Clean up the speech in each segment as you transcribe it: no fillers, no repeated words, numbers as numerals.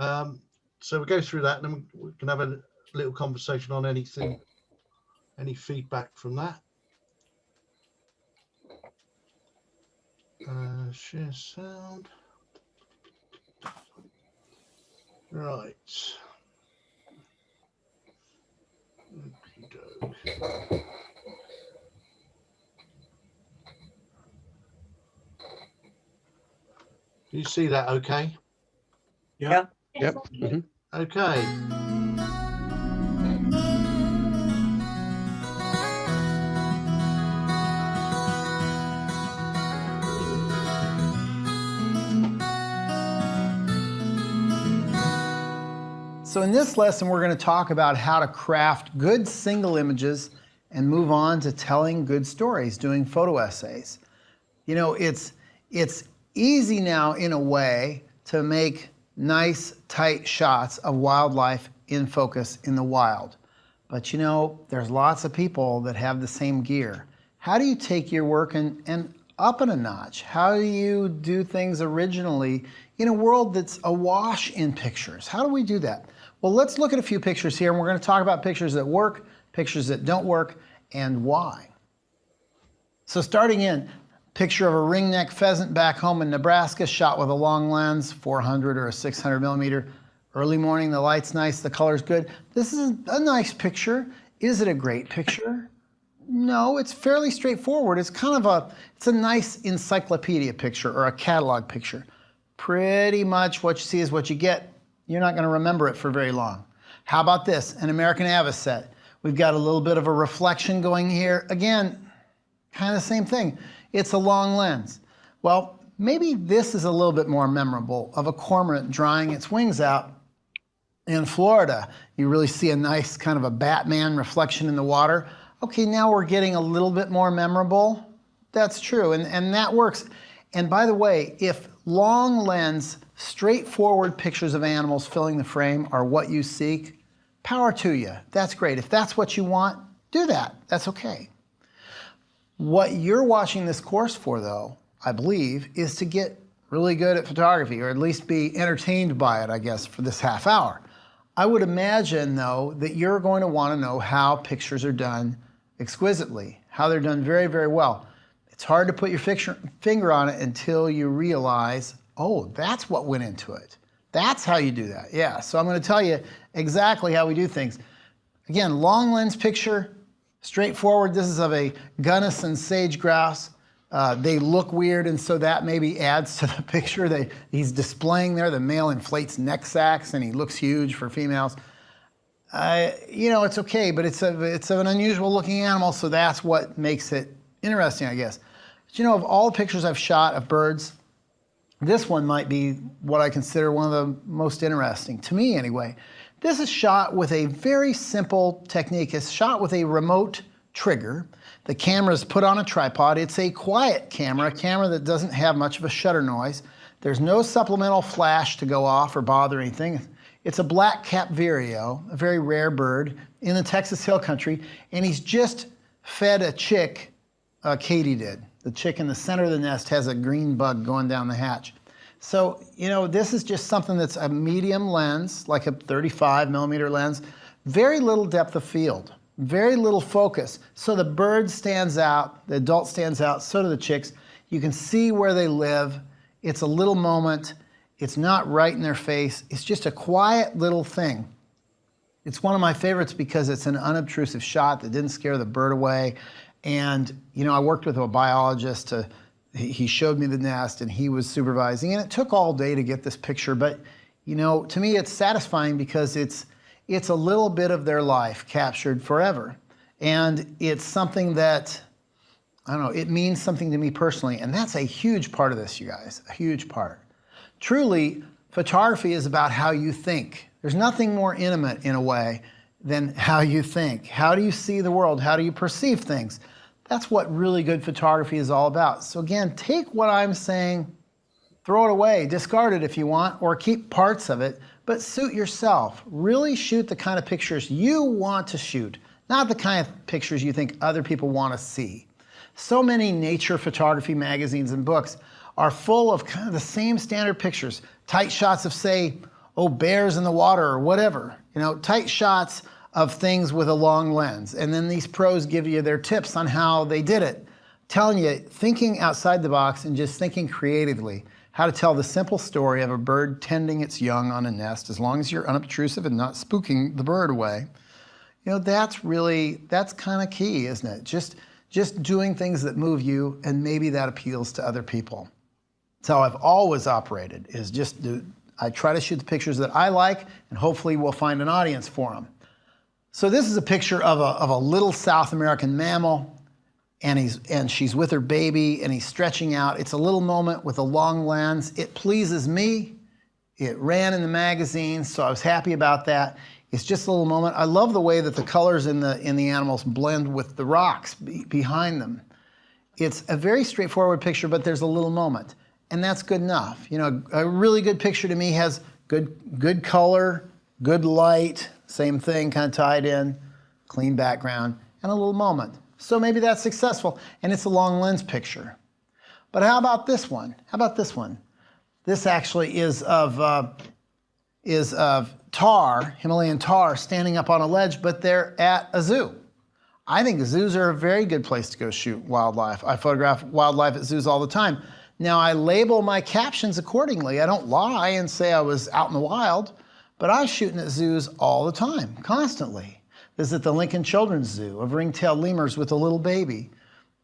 So we'll go through that, and then we can have a little conversation on anything, any feedback from that. Share sound. Right. Okey-doke. Do you see that okay? Yeah. Yep. Mhm. Okay. So in this lesson, we're going to talk about how to craft good single images and move on to telling good stories, doing photo essays. You know, it's easy now in a way to make nice, tight shots of wildlife in focus in the wild. But you know, there's lots of people that have the same gear. How do you take your work and up in a notch? How do you do things originally in a world that's awash in pictures? How do we do that? Well, let's look at a few pictures here, and we're going to talk about pictures that work, pictures that don't work, and why. So starting in, picture of a ringneck pheasant back home in Nebraska, shot with a long lens, 400 or a 600 millimeter. Early morning, the light's nice, the color's good. This is a nice picture. Is it a great picture? No, it's fairly straightforward. It's a nice encyclopedia picture or a catalog picture. Pretty much what you see is what you get. You're not going to remember it for very long. How about this? An American Avocet. We've got a little bit of a reflection going here. Again, kind of the same thing. It's a long lens. Well, maybe this is a little bit more memorable, of a cormorant drying its wings out in Florida. You really see a nice kind of a Batman reflection in the water. Okay, now we're getting a little bit more memorable. That's true, and that works. And by the way, if long lens, straightforward pictures of animals filling the frame are what you seek, power to you. That's great. If that's what you want, do that. That's okay. What you're watching this course for, though, I believe, is to get really good at photography, or at least be entertained by it, I guess, for this half hour. I would imagine, though, that you're going to want to know how pictures are done exquisitely, how they're done very, very well. It's hard to put your finger on it until you realize, oh, that's what went into it. That's how you do that. Yeah, so I'm going to tell you exactly how we do things. Again, long lens picture, straightforward. This is of a Gunnison sage grouse. They look weird, and so that maybe adds to the picture. He's displaying there. The male inflates neck sacs, and he looks huge for females. You know, it's okay, but it's an unusual looking animal, so that's what makes it interesting, I guess. But you know, of all the pictures I've shot of birds, this one might be what I consider one of the most interesting, to me anyway. This is shot with a very simple technique. It's shot with a remote trigger. The camera is put on a tripod. It's a quiet camera, a camera that doesn't have much of a shutter noise. There's no supplemental flash to go off or bother anything. It's a black-capped vireo, a very rare bird in the Texas Hill Country, and he's just fed a chick, Katie did. The chick in the center of the nest has a green bug going down the hatch. So, you know, this is just something that's a medium lens, like a 35 millimeter lens, very little depth of field, very little focus. So the bird stands out, the adult stands out, so do the chicks. You can see where they live. It's a little moment. It's not right in their face. It's just a quiet little thing. It's one of my favorites because it's an unobtrusive shot that didn't scare the bird away. And, you know, I worked with a biologist. He showed me the nest, and he was supervising. And it took all day to get this picture. But, you know, to me, it's satisfying because it's a little bit of their life captured forever. And it's something that, I don't know, it means something to me personally. And that's a huge part of this, you guys, a huge part. Truly, photography is about how you think. There's nothing more intimate, in a way, than how you think. How do you see the world? How do you perceive things? That's what really good photography is all about. So again, take what I'm saying, throw it away, discard it if you want, or keep parts of it, but suit yourself. Really shoot the kind of pictures you want to shoot, not the kind of pictures you think other people want to see. So many nature photography magazines and books are full of kind of the same standard pictures, tight shots of, say, oh, bears in the water or whatever. You know, tight shots of things with a long lens. And then these pros give you their tips on how they did it. Telling you, thinking outside the box and just thinking creatively, how to tell the simple story of a bird tending its young on a nest, as long as you're unobtrusive and not spooking the bird away. You know, that's kind of key, isn't it? Just doing things that move you, and maybe that appeals to other people. That's how I've always operated, is I try to shoot the pictures that I like, and hopefully we'll find an audience for them. So this is a picture of a little South American mammal, and she's with her baby, and he's stretching out. It's a little moment with a long lens. It pleases me. It ran in the magazine, so I was happy about that. It's just a little moment. I love the way that the colors in the animals blend with the rocks behind them. It's a very straightforward picture, but there's a little moment, and that's good enough. You know, a really good picture to me has good color, good light, same thing, kind of tied in, clean background, and a little moment. So maybe that's successful, and it's a long lens picture. But how about this one? How about this one? This actually is of tahr, Himalayan tahr, standing up on a ledge, but they're at a zoo. I think zoos are a very good place to go shoot wildlife. I photograph wildlife at zoos all the time. Now, I label my captions accordingly. I don't lie and say I was out in the wild, but I'm shooting at zoos all the time, constantly. This is at the Lincoln Children's Zoo of ring-tailed lemurs with a little baby.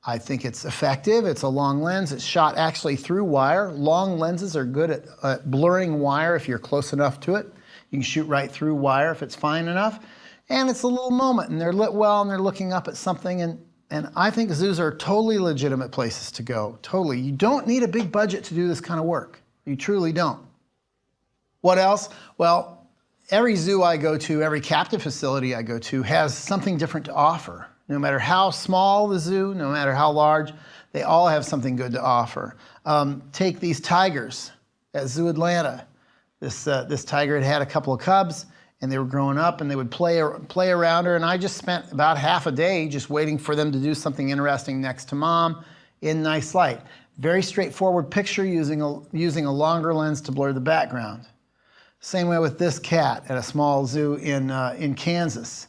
I think it's effective. It's a long lens. It's shot actually through wire. Long lenses are good at blurring wire if you're close enough to it. You can shoot right through wire if it's fine enough. And it's a little moment, and they're lit well, and they're looking up at something, and I think zoos are totally legitimate places to go, totally. You don't need a big budget to do this kind of work. You truly don't. What else? Well, every zoo I go to, every captive facility I go to has something different to offer. No matter how small the zoo, no matter how large, they all have something good to offer. Take these tigers at Zoo Atlanta. This tiger had a couple of cubs, and they were growing up, and they would play around her, and I just spent about half a day just waiting for them to do something interesting next to mom in nice light. Very straightforward picture using a longer lens to blur the background. Same way with this cat at a small zoo in Kansas.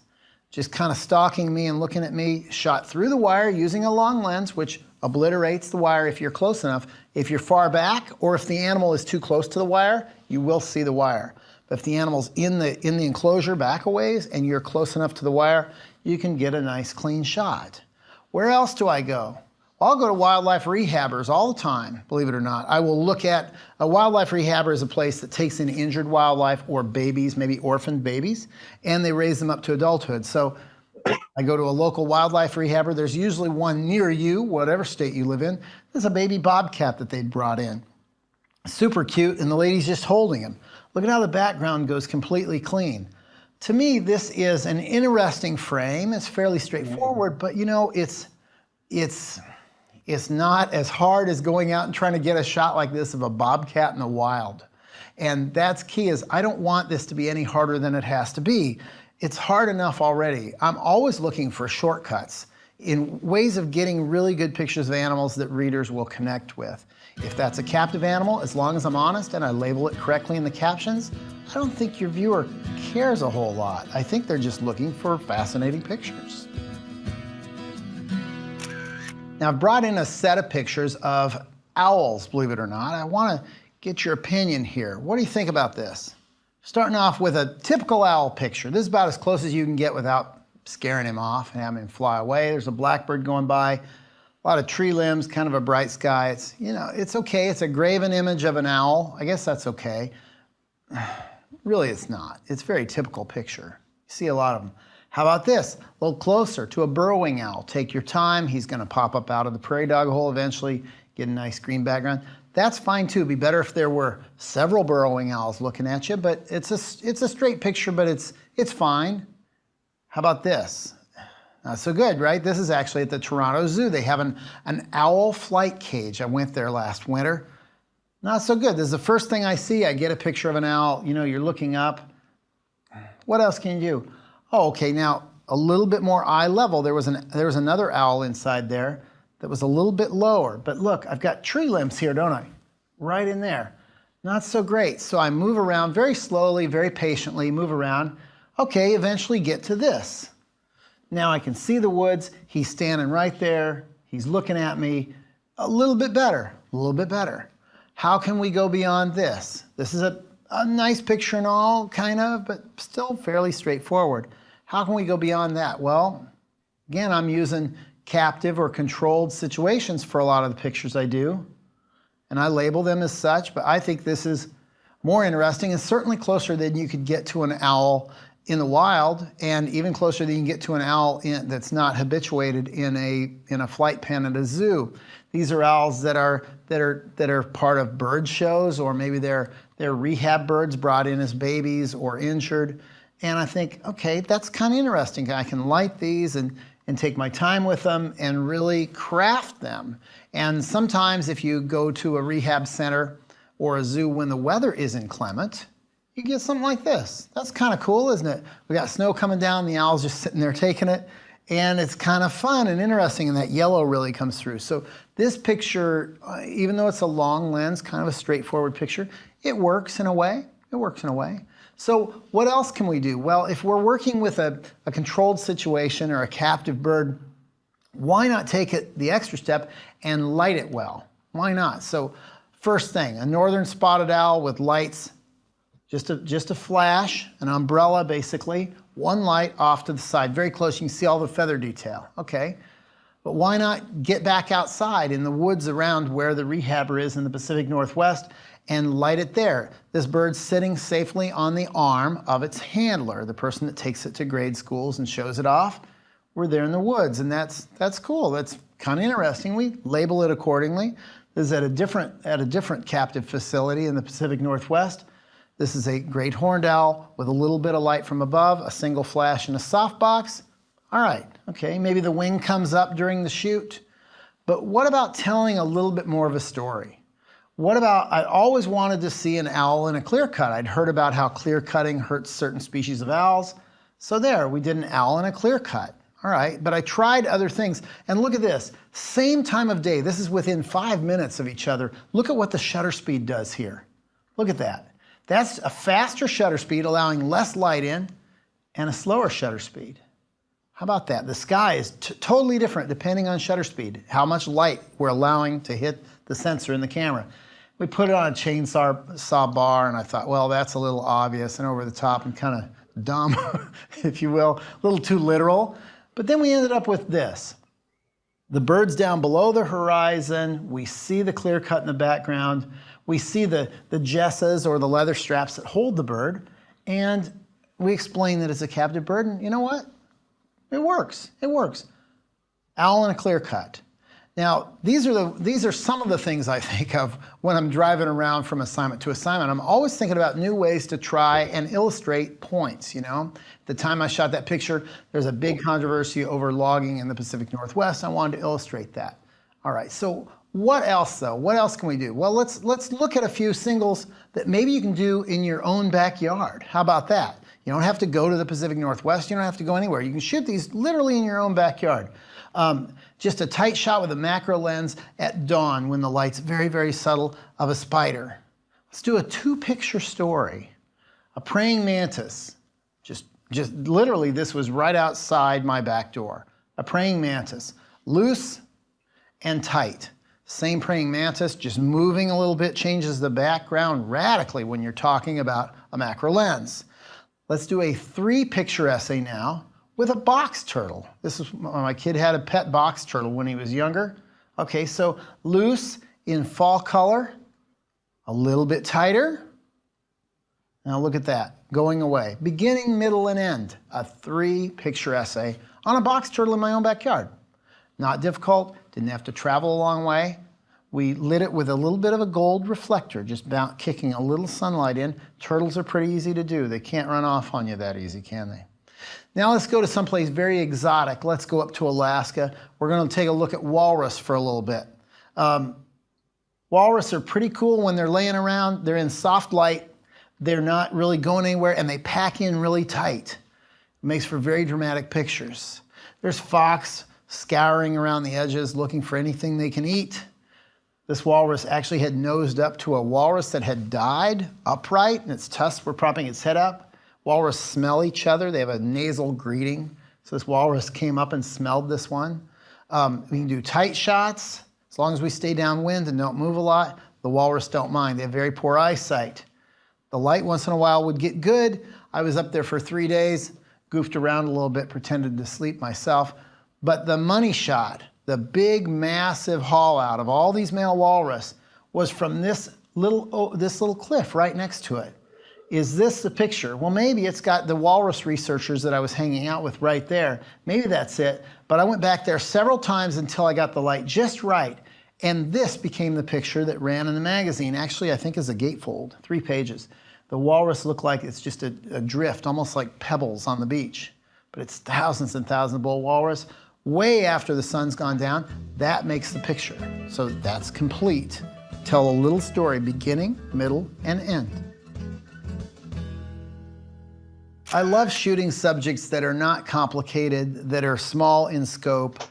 Just kind of stalking me and looking at me, shot through the wire using a long lens, which obliterates the wire if you're close enough. If you're far back, or if the animal is too close to the wire, you will see the wire. But if the animal's in the enclosure back a ways and you're close enough to the wire, you can get a nice clean shot. Where else do I go? I'll go to wildlife rehabbers all the time, believe it or not. I will look at, a wildlife rehabber is a place that takes in injured wildlife or babies, maybe orphaned babies, and they raise them up to adulthood. So I go to a local wildlife rehabber. There's usually one near you, whatever state you live in. There's a baby bobcat that they'd brought in. Super cute, and the lady's just holding him. Look at how the background goes completely clean. To me, this is an interesting frame. It's fairly straightforward, but you know, it's not as hard as going out and trying to get a shot like this of a bobcat in the wild. And that's key, is I don't want this to be any harder than it has to be. It's hard enough already. I'm always looking for shortcuts in ways of getting really good pictures of animals that readers will connect with. If that's a captive animal, as long as I'm honest and I label it correctly in the captions, I don't think your viewer cares a whole lot. I think they're just looking for fascinating pictures. Now, I've brought in a set of pictures of owls, believe it or not. I want to get your opinion here. What do you think about this? Starting off with a typical owl picture. This is about as close as you can get without scaring him off and having him fly away. There's a blackbird going by, a lot of tree limbs, kind of a bright sky. It's, you know, it's okay. It's a graven image of an owl. I guess that's okay. Really, it's not. It's a very typical picture. You see a lot of them. How about this? A little closer to a burrowing owl. Take your time. He's going to pop up out of the prairie dog hole eventually, get a nice green background. That's fine too. It'd be better if there were several burrowing owls looking at you, but it's a straight picture, but it's fine. How about this? Not so good, right? This is actually at the Toronto Zoo. They have an owl flight cage. I went there last winter. Not so good. This is the first thing I see. I get a picture of an owl. You know, you're looking up. What else can you do? Oh, okay, now a little bit more eye level. There was another owl inside there that was a little bit lower. But look, I've got tree limbs here, don't I? Right in there. Not so great. So I move around very slowly, very patiently, move around. Okay, eventually get to this. Now I can see the woods. He's standing right there. He's looking at me. A little bit better, a little bit better. How can we go beyond this? This is a nice picture and all, kind of, but still fairly straightforward. How can we go beyond that? Well, again, I'm using captive or controlled situations for a lot of the pictures I do, and I label them as such, but I think this is more interesting and certainly closer than you could get to an owl in the wild, and even closer than you can get to an owl that's not habituated in a flight pen at a zoo. These are owls that are part of bird shows, or maybe they're rehab birds brought in as babies or injured. And I think, okay, that's kind of interesting. I can light these and take my time with them and really craft them. And sometimes if you go to a rehab center or a zoo when the weather is inclement, you get something like this. That's kind of cool, isn't it? We got snow coming down, the owl's just sitting there taking it, and it's kind of fun and interesting, and that yellow really comes through. So this picture, even though it's a long lens, kind of a straightforward picture, it works in a way. It works in a way. So what else can we do? Well, if we're working with a controlled situation or a captive bird, why not take it the extra step and light it well? Why not? So first thing, a northern spotted owl with lights, just a flash, an umbrella basically, one light off to the side, very close. You can see all the feather detail. Okay, but why not get back outside in the woods around where the rehabber is in the Pacific Northwest and light it there? This bird's sitting safely on the arm of its handler, the person that takes it to grade schools and shows it off. We're there in the woods, and that's cool. That's kind of interesting. We label it accordingly. This is at a different captive facility in the Pacific Northwest. This is a great horned owl with a little bit of light from above, a single flash, and a softbox. All right, okay, maybe the wing comes up during the shoot. But what about telling a little bit more of a story? What about, I always wanted to see an owl in a clear cut. I'd heard about how clear cutting hurts certain species of owls. So there, we did an owl in a clear cut. All right, but I tried other things. And look at this, same time of day. This is within 5 minutes of each other. Look at what the shutter speed does here. Look at that. That's a faster shutter speed, allowing less light in, and a slower shutter speed. How about that? The sky is totally different depending on shutter speed, how much light we're allowing to hit the sensor in the camera. We put it on a chainsaw bar, and I thought, well, that's a little obvious and over the top and kind of dumb, if you will, a little too literal. But then we ended up with this. The bird's down below the horizon. We see the clear cut in the background. We see the jesses or the leather straps that hold the bird, and we explain that it's a captive bird, and you know what? It works. It works. Owl in a clear cut. Now, these are some of the things I think of when I'm driving around from assignment to assignment. I'm always thinking about new ways to try and illustrate points, you know? The time I shot that picture, there's a big controversy over logging in the Pacific Northwest. I wanted to illustrate that. All right, so what else though? What else can we do? Well, let's look at a few singles that maybe you can do in your own backyard. How about that? You don't have to go to the Pacific Northwest. You don't have to go anywhere. You can shoot these literally in your own backyard. Just a tight shot with a macro lens at dawn when the light's very, very subtle of a spider. Let's do a 2-picture story. A praying mantis. Just literally, this was right outside my back door. A praying mantis. Loose and tight. Same praying mantis, just moving a little bit changes the background radically when you're talking about a macro lens. Let's do a 3-picture essay now with a box turtle. This is, my kid had a pet box turtle when he was younger. Okay, so loose in fall color, a little bit tighter. Now look at that, going away. Beginning, middle, and end. A 3-picture essay on a box turtle in my own backyard. Not difficult, didn't have to travel a long way. We lit it with a little bit of a gold reflector, just kicking a little sunlight in. Turtles are pretty easy to do. They can't run off on you that easy, can they? Now let's go to someplace very exotic. Let's go up to Alaska. We're going to take a look at walrus for a little bit. Walrus are pretty cool when they're laying around. They're in soft light. They're not really going anywhere, and they pack in really tight. It makes for very dramatic pictures. There's fox scouring around the edges looking for anything they can eat. This walrus actually had nosed up to a walrus that had died upright, and its tusks were propping its head up. Walrus smell each other. They have a nasal greeting. So this walrus came up and smelled this one. We can do tight shots. As long as we stay downwind and don't move a lot, the walrus don't mind. They have very poor eyesight. The light once in a while would get good. I was up there for 3 days, goofed around a little bit, pretended to sleep myself. But the money shot, the big, massive haul out of all these male walrus was from this little cliff right next to it. Is this the picture? Well, maybe it's got the walrus researchers that I was hanging out with right there. Maybe that's it. But I went back there several times until I got the light just right. And this became the picture that ran in the magazine. Actually, I think is a gatefold, 3 pages. The walrus looked like it's just a drift, almost like pebbles on the beach. But it's thousands and thousands of bull walrus. Way after the sun's gone down, that makes the picture. So that's complete. Tell a little story, beginning, middle, and end. I love shooting subjects that are not complicated, that are small in scope,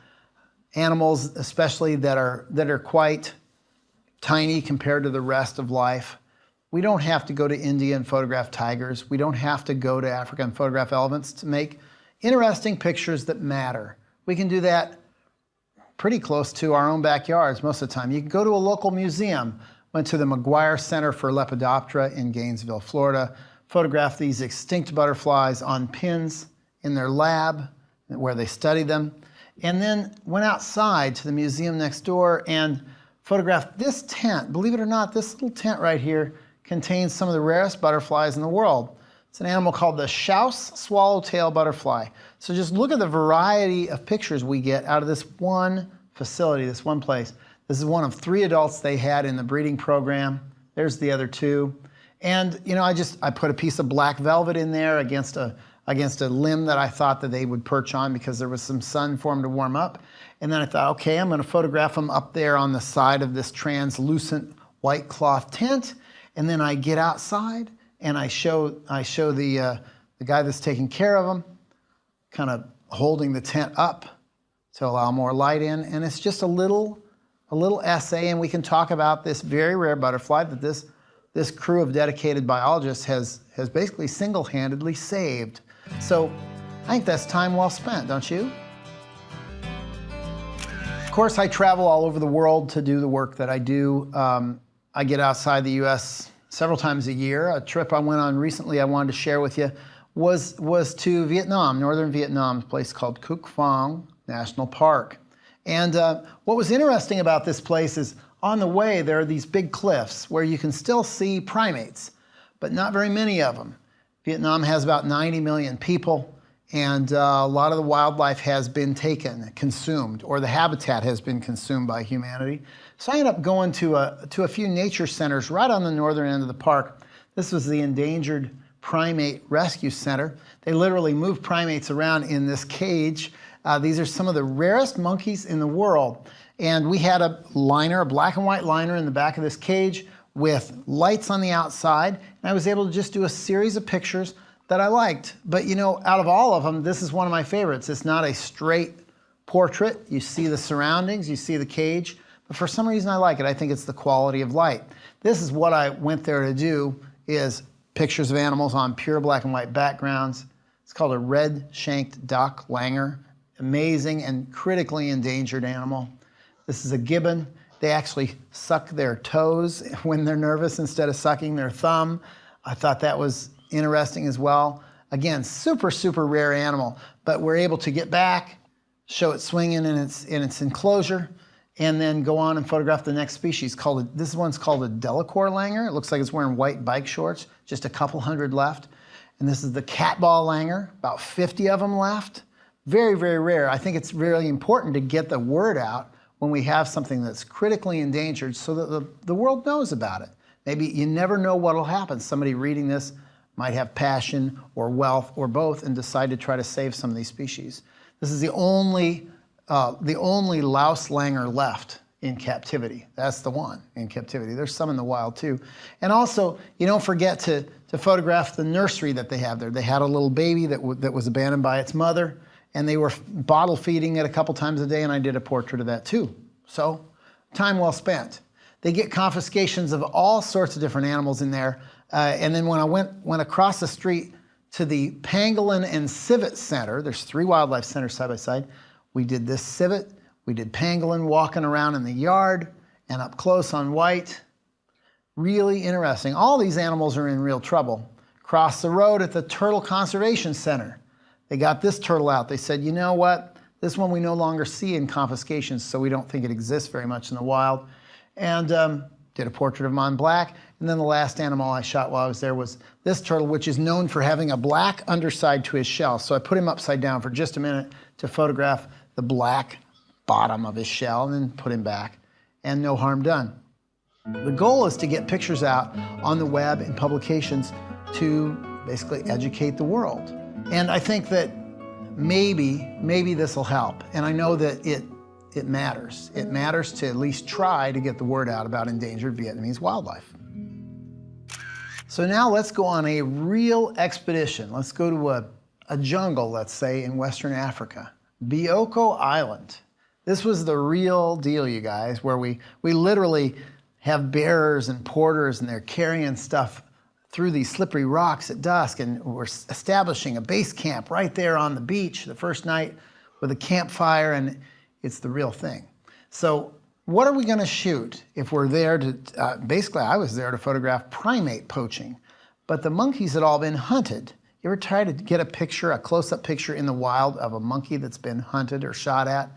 animals especially that are quite tiny compared to the rest of life. We don't have to go to India and photograph tigers. We don't have to go to Africa and photograph elephants to make interesting pictures that matter. We can do that pretty close to our own backyards most of the time. You can go to a local museum. Went to the McGuire Center for Lepidoptera in Gainesville, Florida. Photographed these extinct butterflies on pins in their lab where they study them. And then went outside to the museum next door and photographed this tent. Believe it or not, this little tent right here contains some of the rarest butterflies in the world. It's an animal called the Schaus swallowtail butterfly. So just look at the variety of pictures we get out of this one facility, this one place. This is one of 3 adults they had in the breeding program. There's the other 2. And you know, I put a piece of black velvet in there against a limb that I thought that they would perch on because there was some sun for them to warm up. And then I thought, okay, I'm going to photograph them up there on the side of this translucent white cloth tent. And then I get outside and I show the guy that's taking care of them, kind of holding the tent up to allow more light in. And it's just a little essay, and we can talk about this very rare butterfly that this crew of dedicated biologists has basically single-handedly saved. So I think that's time well spent, don't you? Of course, I travel all over the world to do the work that I do. I get outside the U.S. several times a year. A trip I went on recently I wanted to share with you was to Vietnam, northern Vietnam, a place called Cuc Phuong National Park. And what was interesting about this place is on the way there are these big cliffs where you can still see primates, but not very many of them. Vietnam has about 90 million people, and a lot of the wildlife has been taken, consumed, or the habitat has been consumed by humanity. So I ended up going to a few nature centers right on the northern end of the park. This was the Endangered Primate Rescue Center. They literally move primates around in this cage. These are some of the rarest monkeys in the world. And we had a liner, a black and white liner in the back of this cage with lights on the outside. And I was able to just do a series of pictures that I liked. But you know, out of all of them, this is one of my favorites. It's not a straight portrait. You see the surroundings, you see the cage. But for some reason I like it. I think it's the quality of light. This is what I went there to do, is pictures of animals on pure black and white backgrounds. It's called a red-shanked duck, langur. Amazing and critically endangered animal. This is a gibbon. They actually suck their toes when they're nervous instead of sucking their thumb. I thought that was interesting as well. Again, super, super rare animal, but we're able to get back, show it swinging in its enclosure, and then go on and photograph the next species. This one's called a Delacour langur. It looks like it's wearing white bike shorts, just a couple hundred left. And this is the catball langur, about 50 of them left. Very, very rare. I think it's really important to get the word out when we have something that's critically endangered so that the world knows about it. Maybe you never know what will happen. Somebody reading this might have passion or wealth or both and decide to try to save some of these species. This is the only louse langur left in captivity. That's the one in captivity. There's some in the wild too. And also, you don't forget to photograph the nursery that they have there. They had a little baby that was abandoned by its mother, and they were bottle feeding it a couple times a day, and I did a portrait of that too. So, time well spent. They get confiscations of all sorts of different animals in there. And then when I went across the street to the Pangolin and Civet Center, there's 3 wildlife centers side by side. We did this civet, we did pangolin walking around in the yard and up close on white. Really interesting. All these animals are in real trouble. Across the road at the Turtle Conservation Center, they got this turtle out. They said, you know what? This one we no longer see in confiscations, so we don't think it exists very much in the wild. And did a portrait of him on black. And then the last animal I shot while I was there was this turtle, which is known for having a black underside to his shell. So I put him upside down for just a minute to photograph the black bottom of his shell and then put him back, and no harm done. The goal is to get pictures out on the web and publications to basically educate the world. And I think that maybe this will help. And I know that it matters. It matters to at least try to get the word out about endangered Vietnamese wildlife. So now let's go on a real expedition. Let's go to a jungle, let's say, in Western Africa. Bioko Island. This was the real deal, you guys, where we literally have bearers and porters, and they're carrying stuff through these slippery rocks at dusk, and we're establishing a base camp right there on the beach the first night with a campfire, and it's the real thing. So what are we going to shoot if we're there to, basically I was there to photograph primate poaching, but the monkeys had all been hunted. You ever try to get a picture, a close-up picture in the wild of a monkey that's been hunted or shot at?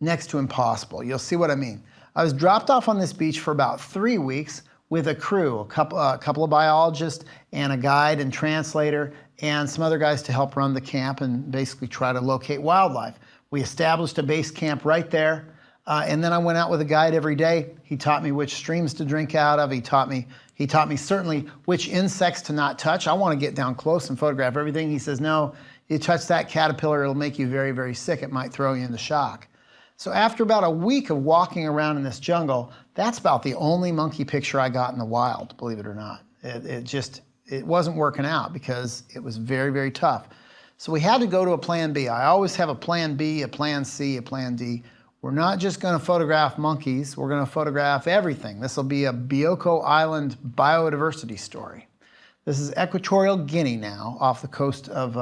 Next to impossible. You'll see what I mean. I was dropped off on this beach for about 3 weeks with a crew, a couple of biologists and a guide and translator and some other guys to help run the camp and basically try to locate wildlife. We established a base camp right there, and then I went out with a guide every day. He taught me which streams to drink out of. He taught me certainly which insects to not touch. I want to get down close and photograph everything. He says, no, you touch that caterpillar, it'll make you very, very sick. It might throw you into shock. So after about a week of walking around in this jungle, that's about the only monkey picture I got in the wild, believe it or not. It wasn't working out because it was very, very tough. So we had to go to a plan B. I always have a plan B, a plan C, a plan D. We're not just going to photograph monkeys, we're going to photograph everything. This will be a Bioko Island biodiversity story. This is Equatorial Guinea now, off the coast of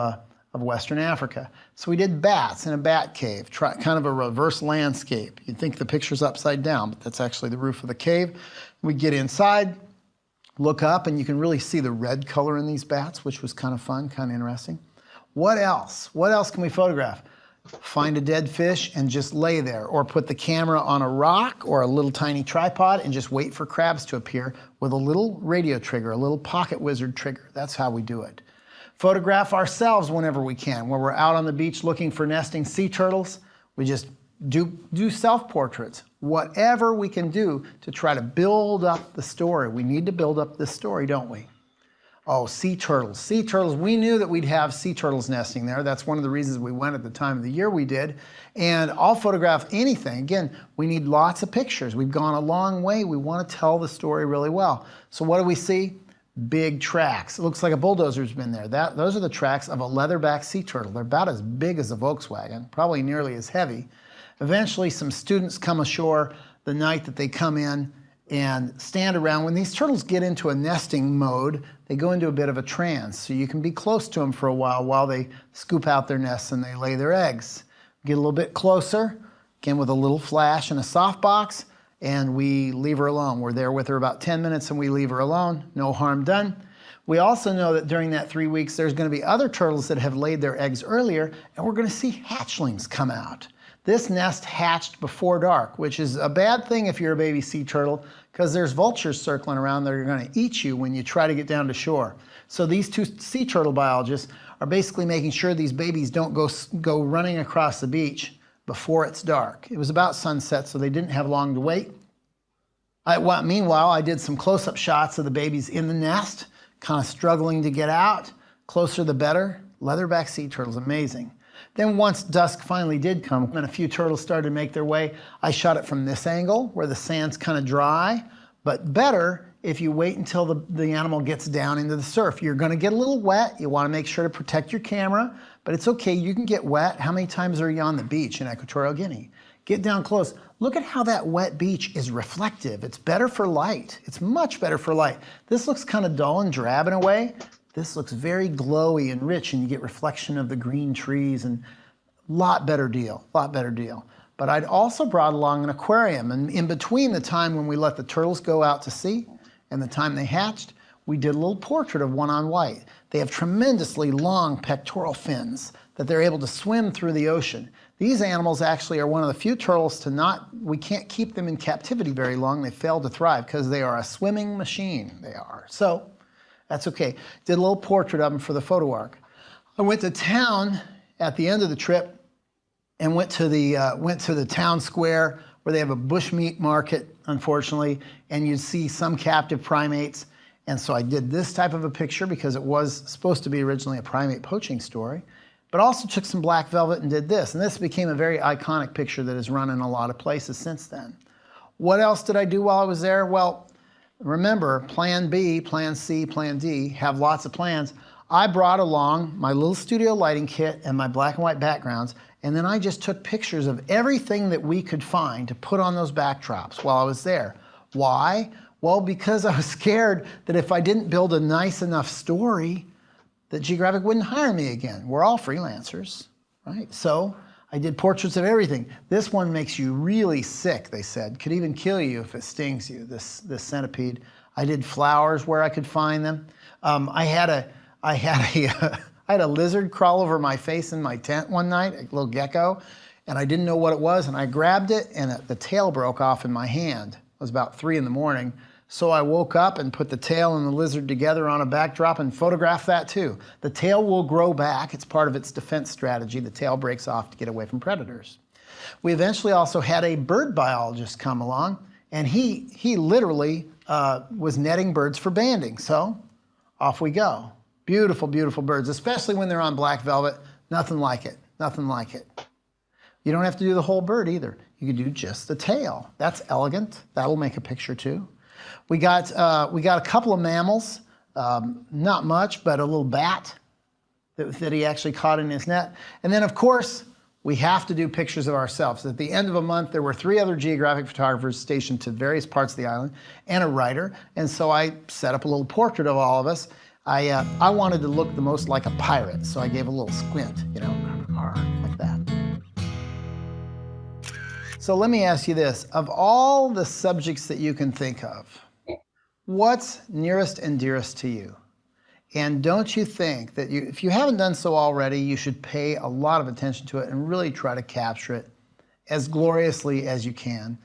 Western Africa. So we did bats in a bat cave, kind of a reverse landscape. You'd think the picture's upside down, but that's actually the roof of the cave. We get inside, look up, and you can really see the red color in these bats, which was kind of fun, kind of interesting. What else? What else can we photograph? Find a dead fish and just lay there, or put the camera on a rock or a little tiny tripod and just wait for crabs to appear with a little radio trigger, a little pocket wizard trigger. That's how we do it. Photograph ourselves whenever we can. When we're out on the beach looking for nesting sea turtles, we just do self-portraits. Whatever we can do to try to build up the story. We need to build up this story, don't we? Oh, sea turtles. Sea turtles. We knew that we'd have sea turtles nesting there. That's one of the reasons we went at the time of the year we did. And I'll photograph anything. Again, we need lots of pictures. We've gone a long way. We want to tell the story really well. So what do we see? Big tracks. It looks like a bulldozer's been there. Those are the tracks of a leatherback sea turtle. They're about as big as a Volkswagen, probably nearly as heavy. Eventually, some students come ashore the night that they come in and stand around. When these turtles get into a nesting mode, they go into a bit of a trance. So you can be close to them for a while they scoop out their nests and they lay their eggs. Get a little bit closer, again with a little flash and a softbox, and we leave her alone. We're there with her about 10 minutes and we leave her alone. No harm done. We also know that during that 3 weeks, there's going to be other turtles that have laid their eggs earlier, and we're going to see hatchlings come out. This nest hatched before dark, which is a bad thing if you're a baby sea turtle, because there's vultures circling around that are going to eat you when you try to get down to shore. So these two sea turtle biologists are basically making sure these babies don't go running across the beach before it's dark. It was about sunset, so they didn't have long to wait. Meanwhile, I did some close-up shots of the babies in the nest, kind of struggling to get out. Closer the better. Leatherback sea turtles, amazing. Then once dusk finally did come and a few turtles started to make their way, I shot it from this angle where the sand's kind of dry, but better if you wait until the animal gets down into the surf. You're going to get a little wet. You want to make sure to protect your camera, but it's okay. You can get wet. How many times are you on the beach in Equatorial Guinea? Get down close. Look at how that wet beach is reflective. It's better for light. It's much better for light. This looks kind of dull and drab in a way. This looks very glowy and rich, and you get reflection of the green trees, and lot better deal, lot better deal. But I'd also brought along an aquarium, and in between the time when we let the turtles go out to sea and the time they hatched, we did a little portrait of one on white. They have tremendously long pectoral fins that they're able to swim through the ocean. These animals actually are one of the few turtles we can't keep them in captivity very long. They fail to thrive because they are a swimming machine, they are. So that's okay. Did a little portrait of them for the photo arc. I went to town at the end of the trip and went to the town square where they have a bushmeat market, unfortunately, and you'd see some captive primates. And so I did this type of a picture because it was supposed to be originally a primate poaching story, but also took some black velvet and did this. And this became a very iconic picture that has run in a lot of places since then. What else did I do while I was there? Well, remember, plan B, plan C, plan D, have lots of plans. I brought along my little studio lighting kit and my black and white backgrounds, and then I just took pictures of everything that we could find to put on those backdrops while I was there. Why? Well, because I was scared that if I didn't build a nice enough story, that Geographic wouldn't hire me again. We're all freelancers, right? So I did portraits of everything. This one makes you really sick, they said. Could even kill you if it stings you, this centipede. I did flowers where I could find them. I had a lizard crawl over my face in my tent one night, a little gecko, and I didn't know what it was, and I grabbed it, and the tail broke off in my hand. It was about 3 in the morning. So I woke up and put the tail and the lizard together on a backdrop and photographed that too. The tail will grow back. It's part of its defense strategy. The tail breaks off to get away from predators. We eventually also had a bird biologist come along, and he literally was netting birds for banding. So off we go. Beautiful, beautiful birds, especially when they're on black velvet. Nothing like it, nothing like it. You don't have to do the whole bird either. You can do just the tail. That's elegant. That'll make a picture too. We got a couple of mammals, not much, but a little bat that he actually caught in his net. And then, of course, we have to do pictures of ourselves. At the end of a month, there were 3 other geographic photographers stationed to various parts of the island and a writer. And so I set up a little portrait of all of us. I wanted to look the most like a pirate, so I gave a little squint, you know, like that. So let me ask you this. Of all the subjects that you can think of, what's nearest and dearest to you? And don't you think that if you haven't done so already, you should pay a lot of attention to it and really try to capture it as gloriously as you can?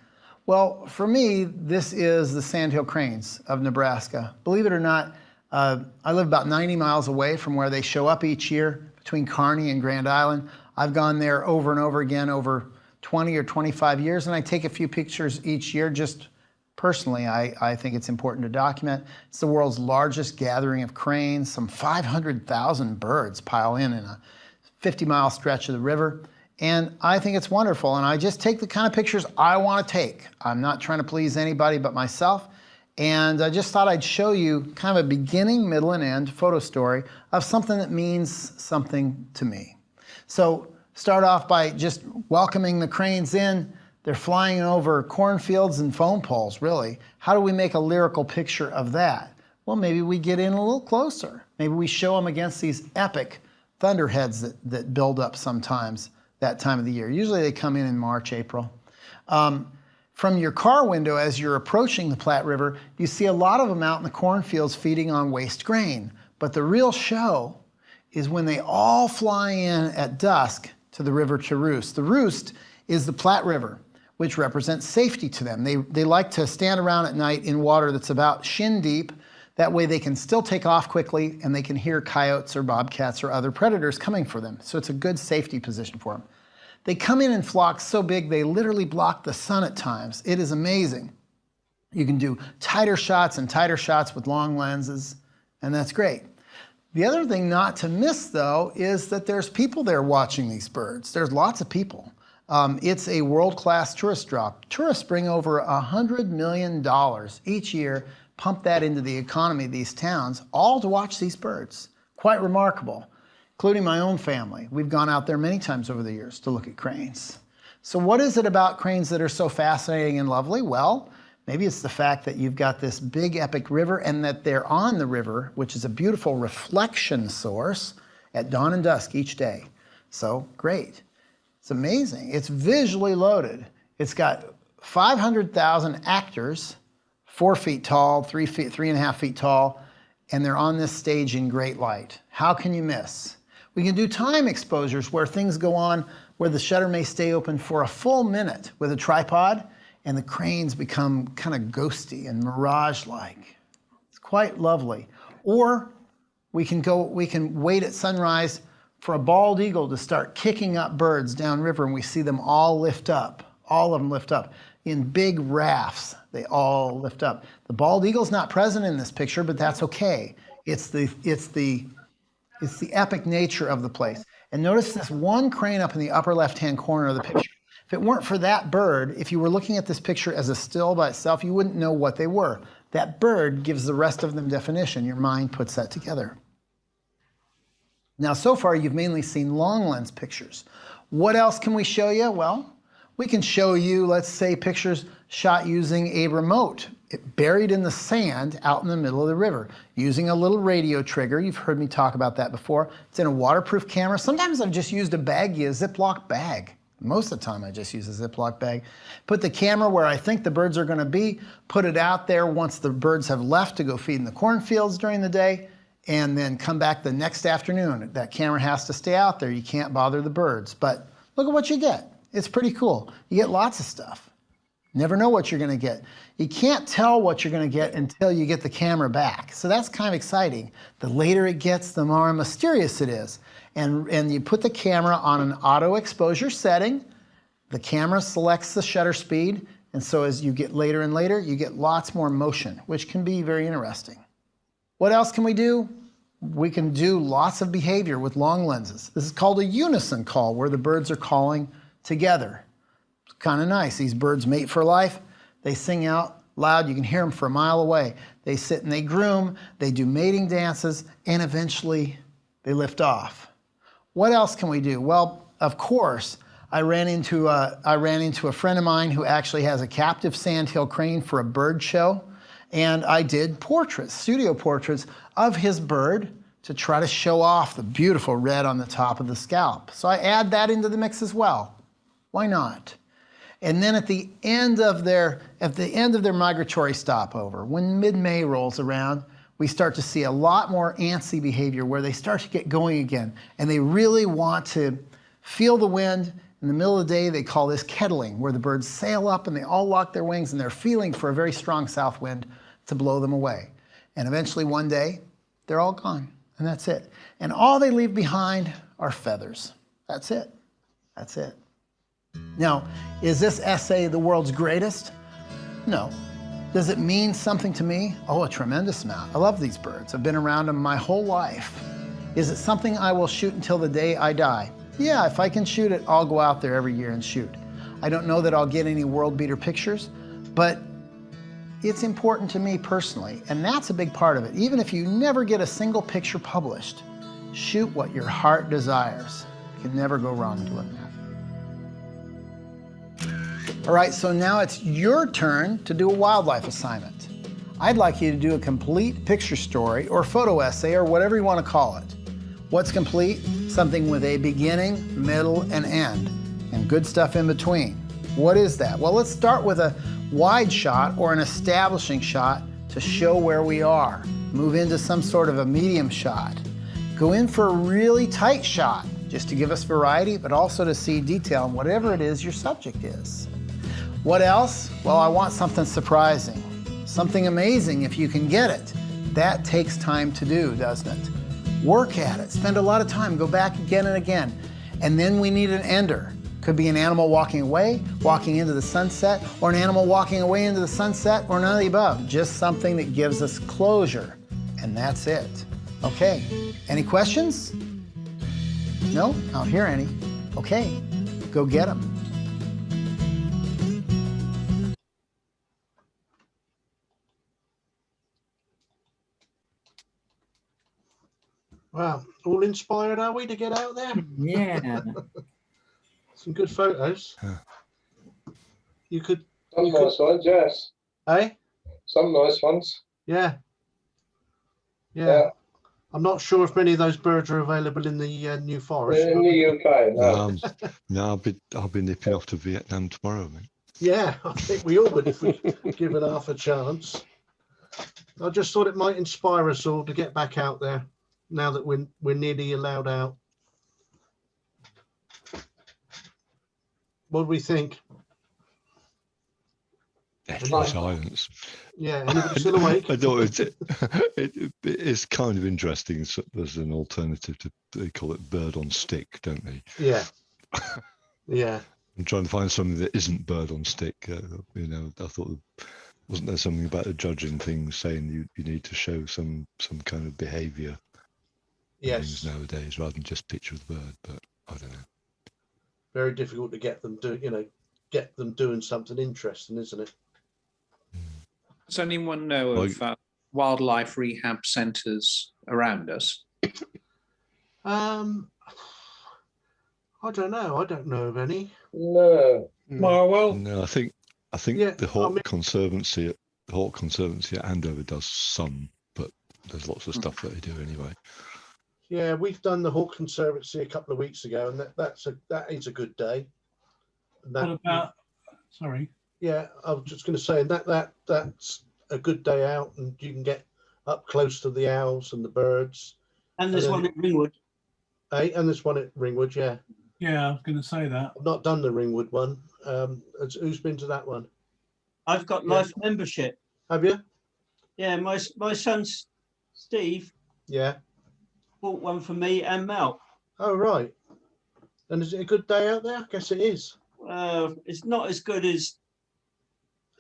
Well, for me, this is the sandhill cranes of Nebraska. Believe it or not, I live about 90 miles away from where they show up each year between Kearney and Grand Island. I've gone there over and over again over 20 or 25 years, and I take a few pictures each year just personally. I think it's important to document. It's the world's largest gathering of cranes. Some 500,000 birds pile in a 50-mile stretch of the river. And I think it's wonderful, and I just take the kind of pictures I want to take. I'm not trying to please anybody but myself, and I just thought I'd show you kind of a beginning, middle, and end photo story of something that means something to me. So start off by just welcoming the cranes in. They're flying over cornfields and phone poles, really. How do we make a lyrical picture of that? Well, maybe we get in a little closer. Maybe we show them against these epic thunderheads that build up sometimes that time of the year. Usually they come in March, April. From your car window, as you're approaching the Platte River, you see a lot of them out in the cornfields feeding on waste grain. But the real show is when they all fly in at dusk to the river to roost. The roost is the Platte River, which represents safety to them. They like to stand around at night in water that's about shin deep. That way they can still take off quickly and they can hear coyotes or bobcats or other predators coming for them. So it's a good safety position for them. They come in flocks so big they literally block the sun at times. It is amazing. You can do tighter shots and tighter shots with long lenses, and that's great. The other thing not to miss, though, is that there's people there watching these birds. There's lots of people. It's a world-class tourist draw. Tourists bring over $100 million each year, pump that into the economy of these towns, all to watch these birds. Quite remarkable, including my own family. We've gone out there many times over the years to look at cranes. So what is it about cranes that are so fascinating and lovely? Well, maybe it's the fact that you've got this big epic river and that they're on the river, which is a beautiful reflection source at dawn and dusk each day. So great. It's amazing. It's visually loaded. It's got 500,000 actors, 4 feet tall, 3.5 feet tall, and they're on this stage in great light. How can you miss? We can do time exposures where things go on where the shutter may stay open for a full minute with a tripod and the cranes become kind of ghosty and mirage-like. It's quite lovely. Or we can wait at sunrise for a bald eagle to start kicking up birds downriver, and we see them all lift up. All of them lift up. In big rafts, they all lift up. The bald eagle's not present in this picture, but that's okay. It's the epic nature of the place. And notice this one crane up in the upper left-hand corner of the picture. If it weren't for that bird, if you were looking at this picture as a still by itself, you wouldn't know what they were. That bird gives the rest of them definition. Your mind puts that together. Now, so far, you've mainly seen long lens pictures. What else can we show you? Well, we can show you, let's say, pictures shot using a remote, buried in the sand out in the middle of the river, using a little radio trigger. You've heard me talk about that before. It's in a waterproof camera. Sometimes I've just used a baggie, a Ziploc bag. Most of the time I just use a Ziploc bag. Put the camera where I think the birds are going to be, put it out there once the birds have left to go feed in the cornfields during the day, and then come back the next afternoon. That camera has to stay out there. You can't bother the birds. But look at what you get. It's pretty cool. You get lots of stuff. Never know what you're going to get. You can't tell what you're going to get until you get the camera back. So that's kind of exciting. The later it gets, the more mysterious it is. And you put the camera on an auto exposure setting. The camera selects the shutter speed. And so as you get later and later, you get lots more motion, which can be very interesting. What else can we do? We can do lots of behavior with long lenses. This is called a unison call, where the birds are calling together. It's kind of nice. These birds mate for life. They sing out loud. You can hear them for a mile away. They sit and they groom. They do mating dances, and eventually they lift off. What else can we do? Well, of course, I ran into a friend of mine who actually has a captive sandhill crane for a bird show, and I did portraits, studio portraits of his bird to try to show off the beautiful red on the top of the scalp. So I add that into the mix as well. Why not? And then at the end of their migratory stopover, when mid-May rolls around, we start to see a lot more antsy behavior where they start to get going again, and they really want to feel the wind. In the middle of the day, they call this kettling, where the birds sail up and they all lock their wings and they're feeling for a very strong south wind to blow them away. And eventually one day, they're all gone, and that's it. And all they leave behind are feathers. That's it. That's it. Now, is this essay the world's greatest? No. Does it mean something to me? Oh, a tremendous amount. I love these birds. I've been around them my whole life. Is it something I will shoot until the day I die? Yeah, if I can shoot it, I'll go out there every year and shoot. I don't know that I'll get any world beater pictures, but it's important to me personally, and that's a big part of it. Even if you never get a single picture published, shoot what your heart desires. You can never go wrong doing that. All right, so now it's your turn to do a wildlife assignment. I'd like you to do a complete picture story or photo essay or whatever you want to call it. What's complete? Something with a beginning, middle, and end, and good stuff in between. What is that? Well, let's start with a wide shot or an establishing shot to show where we are. Move into some sort of a medium shot. Go in for a really tight shot, just to give us variety, but also to see detail in whatever it is your subject is. What else? Well, I want something surprising, something amazing if you can get it. That takes time to do, doesn't it? Work at it, spend a lot of time, go back again and again. And then we need an ender. Could be an animal walking away, walking into the sunset, or an animal walking away into the sunset, or none of the above. Just something that gives us closure, and that's it. Okay, any questions? No? I don't hear any. Okay, go get them. Wow, all inspired are we to get out there? Yeah. Some good photos. you could, Some nice ones, yes. eh? Some nice ones. Yeah. Yeah. Yeah. I'm not sure if many of those birds are available in the New Forest. In the UK, no. No, I'll be nipping off to Vietnam tomorrow, mate. Yeah, I think we all would if we given half a chance. I just thought it might inspire us all to get back out there now that we're nearly allowed out. What do we think? Deadly silence. Yeah, anybody still awake? I thought it's kind of interesting. So there's an alternative to, they call it bird on stick, don't they? Yeah. Yeah. I'm trying to find something that isn't bird on stick. You know, I thought, wasn't there something about the judging things saying you need to show some kind of behaviour Yes. nowadays rather than just picture of the bird? But I don't know. Very difficult to get them doing something interesting, isn't it? Does anyone know of wildlife rehab centres around us? I don't know. I don't know of any. No. Marwell? No, I think Yeah, the Hawk Conservancy at Andover does some, but there's lots of stuff that they do anyway. Yeah, we've done the Hawk Conservancy a couple of weeks ago, and that is a good day. What about? Sorry. Yeah, I was just going to say that's a good day out, and you can get up close to the owls and the birds. And there's one at Ringwood. And there's one at Ringwood, yeah. Yeah, I was going to say that. I've not done the Ringwood one. Who's been to that one? I've got life membership. Have you? Yeah, my son Steve Yeah. bought one for me and Mel. Oh, right. And is it a good day out there? I guess it is. It's not as good as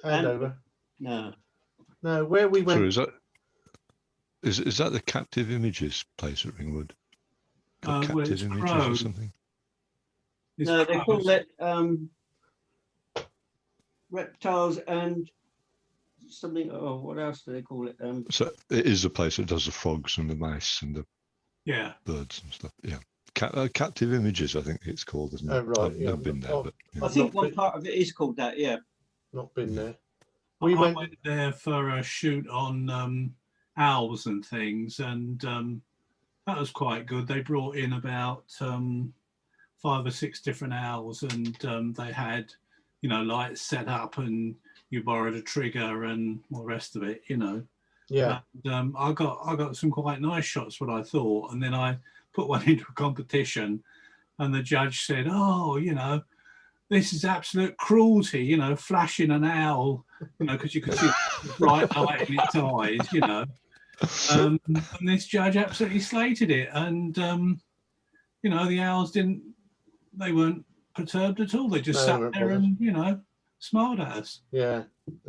Andover. no. No, where we went. So is that the Captive Images place at Ringwood? Well, Captive it's Images Crow. or something? It's No, they Crows. call it reptiles and something. Oh, what else do they call it? So it is a place that does the frogs and the mice and the Yeah. birds and stuff. Yeah. Captive Images, I think it's called, isn't it? Oh, right, I've yeah. never been there, Oh, but I think one part of it is called that. Yeah. Not been there. I went there for a shoot on owls and things, and that was quite good. They brought in about 5 or 6 different owls, and they had, lights set up, and you borrowed a trigger and all the rest of it, Yeah. And, I got some quite nice shots, what I thought, and then I put one into a competition, and the judge said, "Oh, this is absolute cruelty, flashing an owl, because you could see the bright light in its eyes, and this judge absolutely slated it, and the owls they weren't perturbed at all. They just No, sat weren't there and smiled at us. Yeah.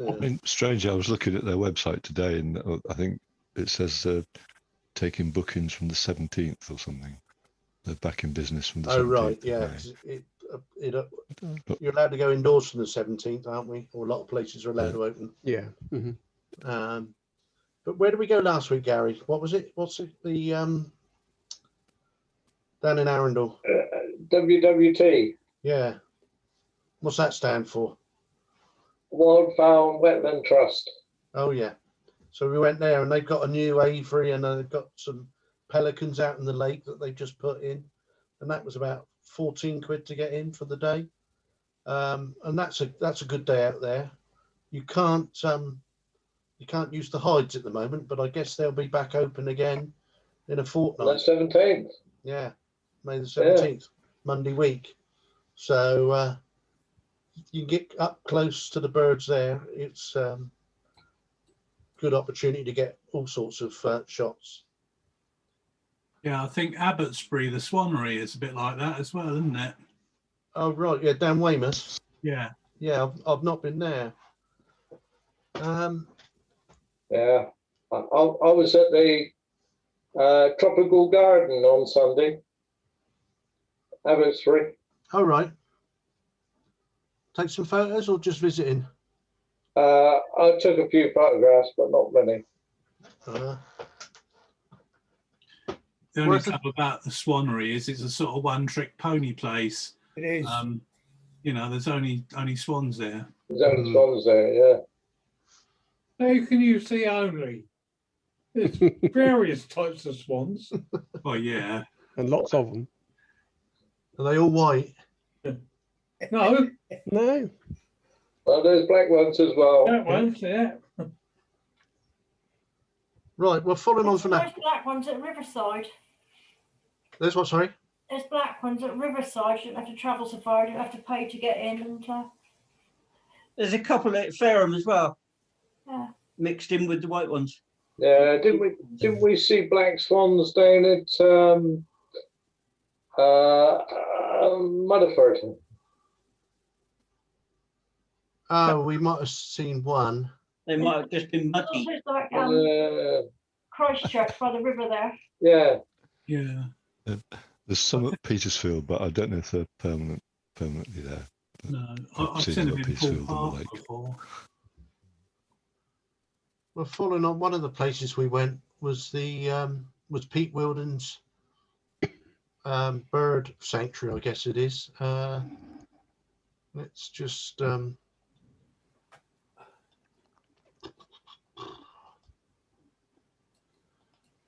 I mean, strangely, I was looking at their website today, and I think it says taking bookings from the 17th or something. They're back in business from the 17th. Oh, right. of Yeah. May. 'Cause you're allowed to go indoors from the 17th, aren't we? Or a lot of places are allowed to open. Yeah. But where did we go last week, Gary? What was it? What's it? The down in Arundel. WWT, Yeah. What's that stand for? Wildfowl Wetland Trust. Oh, yeah. So we went there, and they've got a new aviary, and they've got some pelicans out in the lake that they've just put in, and that was about 14 quid to get in for the day. And that's a good day out there. You can't use the hides at the moment, but I guess they'll be back open again in a fortnight. That's 17th. Yeah, May the 17th, Monday week. So you can get up close to the birds there. It's good opportunity to get all sorts of shots. Yeah, I think Abbotsbury, the Swannery, is a bit like that as well, isn't it? Oh, right. Yeah, down Weymouth. Yeah. Yeah, I've not been there. Yeah. I was at the Tropical Garden on Sunday. Abbotsbury. All right. Take some photos or just visiting? I took a few photographs, but not many. The only Where's the- trouble about the Swannery is it's a sort of one-trick pony place. It is. You know, there's only swans there. There's only swans there, yeah. How can you see only? There's various types of swans. Oh yeah. And lots of them. Are they all white? No, No. Well, there's black ones as well. that one's, yeah. Right, well, following on from There's that, black ones at Riverside. there's what, sorry? There's black ones at Riverside. You don't have to travel so far. You don't have to pay to get in. And There's a couple at Fareham as well, yeah. mixed in with the white ones. Yeah, didn't we see black swans down at Mudderford? Oh, we might have seen one. They might have just been muddy. There's like Uh, Christchurch by the river there. yeah. Yeah. There's some at Petersfield, but I don't know if they're permanently there. No, I've I've seen seen them them at in Paul Petersfield on the Park lake. before. Well, following on, one of the places we went was was Pete Wilden's bird sanctuary, I guess it is. Let's just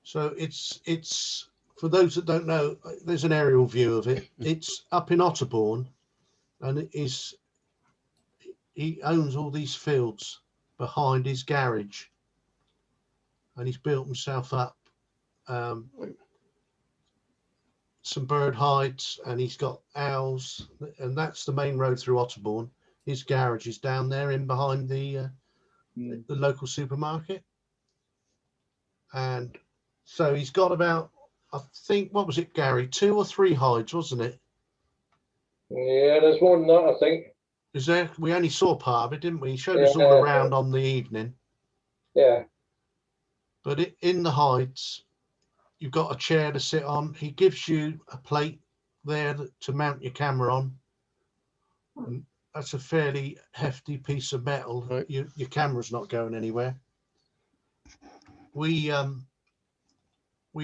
so it's for those that don't know, there's an aerial view of it. It's up in Otterbourne, and it is, he owns all these fields behind his garage, and he's built himself up some bird hides, and he's got owls, and that's the main road through Otterbourne. His garage is down there in behind the local supermarket, and so he's got about, I think, what was it, Gary, 2 or 3 hides, wasn't it? Yeah, there's more than that, I think. Is there? We only saw part of it, didn't we? He showed us all around on the evening. Yeah. But in the hides, you've got a chair to sit on. He gives you a plate there to mount your camera on. And that's a fairly hefty piece of metal. Right. Your camera's not going anywhere. We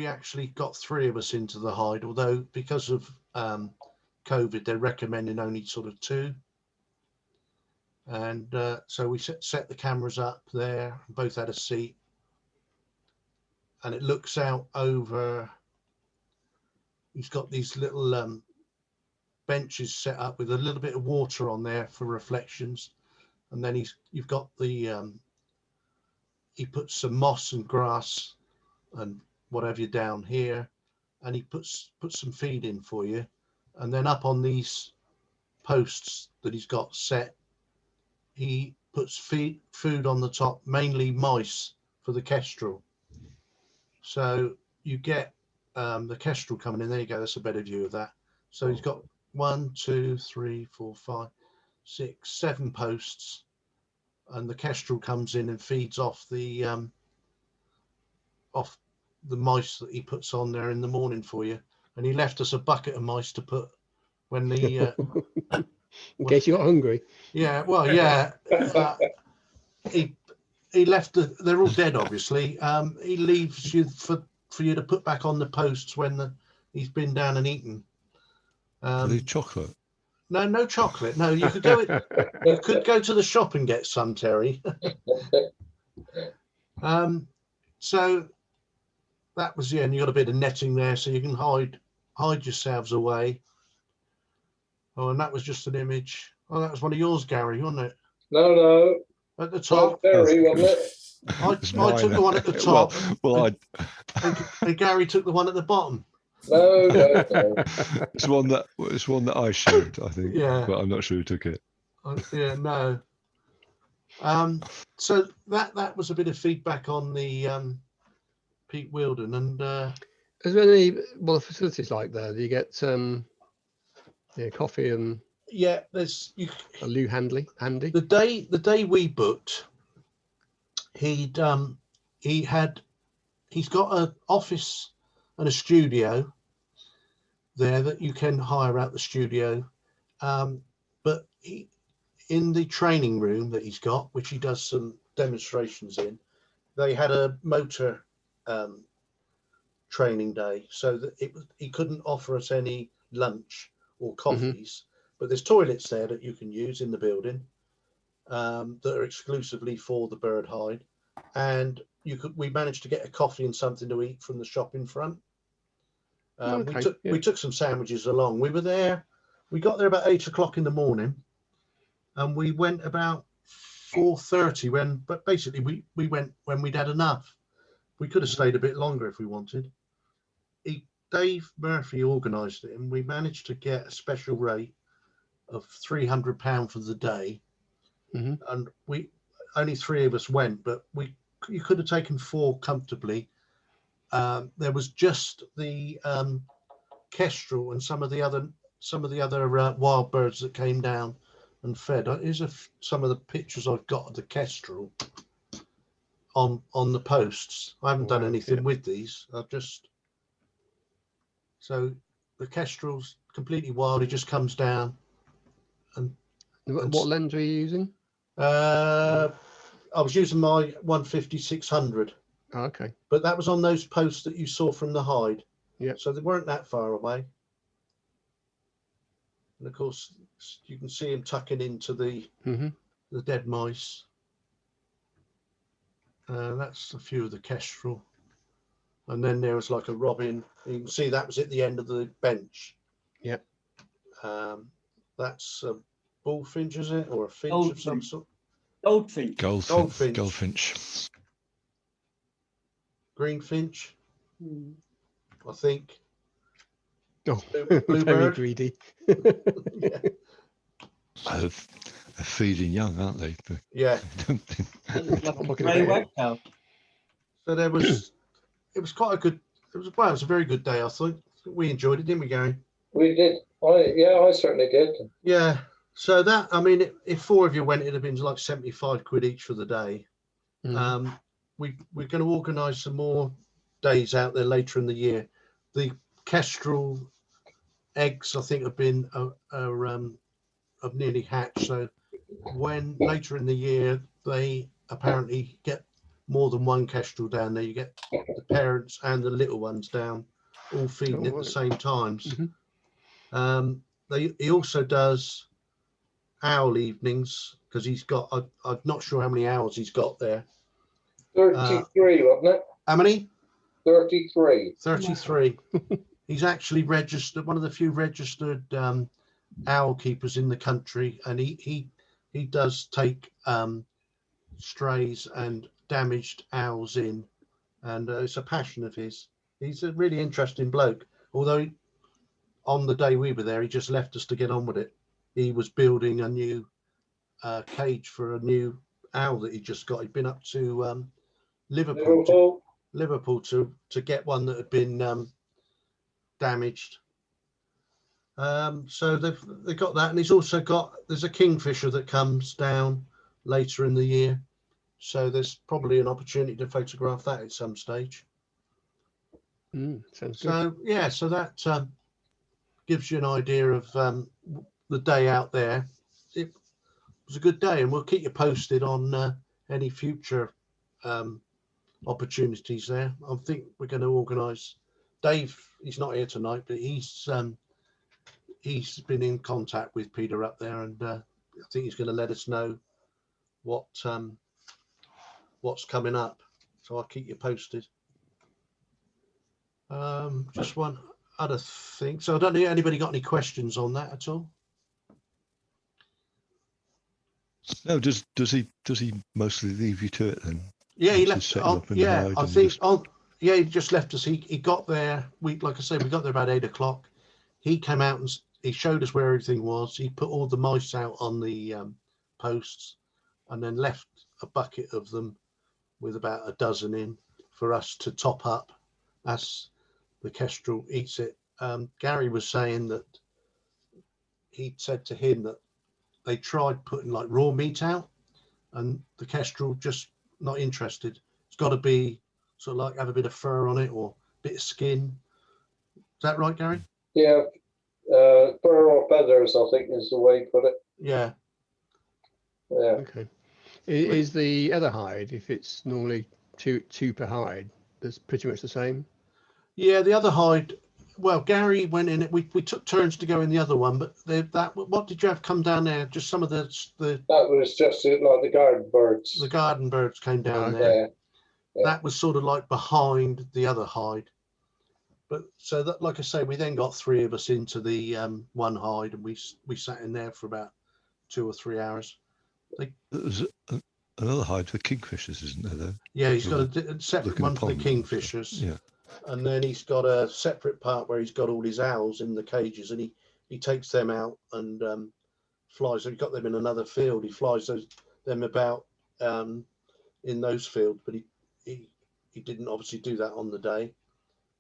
actually got 3 of us into the hide, although because of COVID, they're recommending only sort of 2. And so we set the cameras up there, both had a seat, and it looks out over, he's got these little benches set up with a little bit of water on there for reflections, and then you've got the he puts some moss and grass and whatever down here, and he puts some feed in for you, and then up on these posts that he's got set, he puts food on the top, mainly mice for the kestrel. So you get the kestrel coming in. There you go. That's a better view of that. So he's got 1, 2, 3, 4, 5, 6, 7 posts, and the kestrel comes in and feeds off the mice that he puts on there in the morning for you. And he left us a bucket of mice to put when the in case you got hungry. yeah, well, yeah. He left they're all dead, obviously. He leaves you for you to put back on the posts when he's been down and eaten. Are they chocolate? No chocolate. No, you could go to the shop and get some, Terry. So that was, yeah, and you got a bit of netting there so you can hide yourselves away. Oh, and that was just an image. Oh, that was one of yours, Gary, wasn't it? No. At the top. Very, wasn't it? I took the one at the top. Well, and Gary took the one at the bottom. No. it's one that I showed, I think. Yeah. But I'm not sure who took it. Yeah, no. So that was a bit of feedback on the Pete Wilden, and Is there any facilities like there? Do you get coffee and there's a loo handy? the day we booked, he's got an office and a studio there that you can hire out the studio, but in the training room that he's got, which he does some demonstrations in, they had a motor training day, so that he couldn't offer us any lunch or coffees, but there's toilets there that you can use in the building that are exclusively for the bird hide. And we managed to get a coffee and something to eat from the shop in front. Okay, We took some sandwiches along. We got there about 8 o'clock in the morning, and we went about 4:30 but basically we went when we'd had enough. We could have stayed a bit longer if we wanted. Dave Murphy organised it, and we managed to get a special rate of £300 for the day. And only 3 of us went, but you could have taken 4 comfortably. There was just the kestrel and some of the other wild birds that came down and fed. Here's some of the pictures I've got of the kestrel on the posts. I haven't done anything with these. So the kestrel's completely wild. He just comes down. And what lens are you using? I was using my 150-600. Oh, okay. But that was on those posts that you saw from the hide. Yeah. So they weren't that far away. And of course, you can see him tucking into the dead mice. That's a few of the kestrel. And then there was like a robin. You can see that was at the end of the bench. Yeah. That's a bullfinch, is it? Or a finch of some sort? Goldfinch. Goldfinch. Greenfinch, I think. Oh, Bluebird. very greedy. Yeah. They're feeding young, aren't they? Yeah. Grey wagtail. So it was quite a good. It was a very good day. I think we enjoyed it, didn't we, Gary? We did. I certainly did. Yeah. So that, I mean, if 4 of you went, it'd have been like 75 quid each for the day. We're going to organise some more days out there later in the year. The kestrel eggs, I think, have nearly hatched. So when later in the year they apparently get more than one kestrel down there, you get the parents and the little ones down, all feeding at the same times. He also does owl evenings because he's got. I'm not sure how many owls he's got there. 33, wasn't it? How many? 33. 33. He's actually registered, one of the few registered owl keepers in the country, and he does take strays and damaged owls in, and it's a passion of his. He's a really interesting bloke. Although on the day we were there, he just left us to get on with it. He was building a new cage for a new owl that he just got. He'd been up to Liverpool to get one that had been damaged. So they've got that, and he's also got, there's a kingfisher that comes down later in the year, so there's probably an opportunity to photograph that at some stage. Sounds So good. yeah, so that gives you an idea of the day out there. It was a good day, and we'll keep you posted on any future opportunities there. I think we're going to organise. Dave, he's not here tonight, but he's been in contact with Peter up there, and I think he's going to let us know what's coming up. So I'll keep you posted. Just one other thing. So I don't know, anybody got any questions on that at all? No, does he mostly leave you to it then? Yeah, he Once left. he's setting up in the hide I and think. just- Yeah, he just left us. He got there. Like I said, we got there about 8 o'clock. He came out and he showed us where everything was. He put all the mice out on the posts, and then left a bucket of them with about a dozen in for us to top up as the kestrel eats it. Gary was saying that he said to him that they tried putting like raw meat out, and the kestrel just not interested. It's got to be sort of like have a bit of fur on it or a bit of skin. Is that right, Gary? Yeah, fur or feathers, I think is the way to put it. Yeah. Yeah. Okay. Is the other hide, if it's normally two per hide, that's pretty much the same? Yeah, the other hide, Well, Gary went in it. We took turns to go in the other one, but what did you have come down there? Just some of the That was just like the garden birds. the garden birds came down Okay. there. Yeah. That was sort of like behind the other hide. But so that, like I say, we then got 3 of us into the one hide, and we sat in there for about 2 or 3 hours. There's another hide for kingfishers, isn't there? Though. Yeah, he's got a separate Looking one for the upon them and stuff. kingfishers. Yeah. And then he's got a separate part where he's got all his owls in the cages, and he takes them out and flies. He's got them in another field. He flies them about in those fields, but he didn't obviously do that on the day.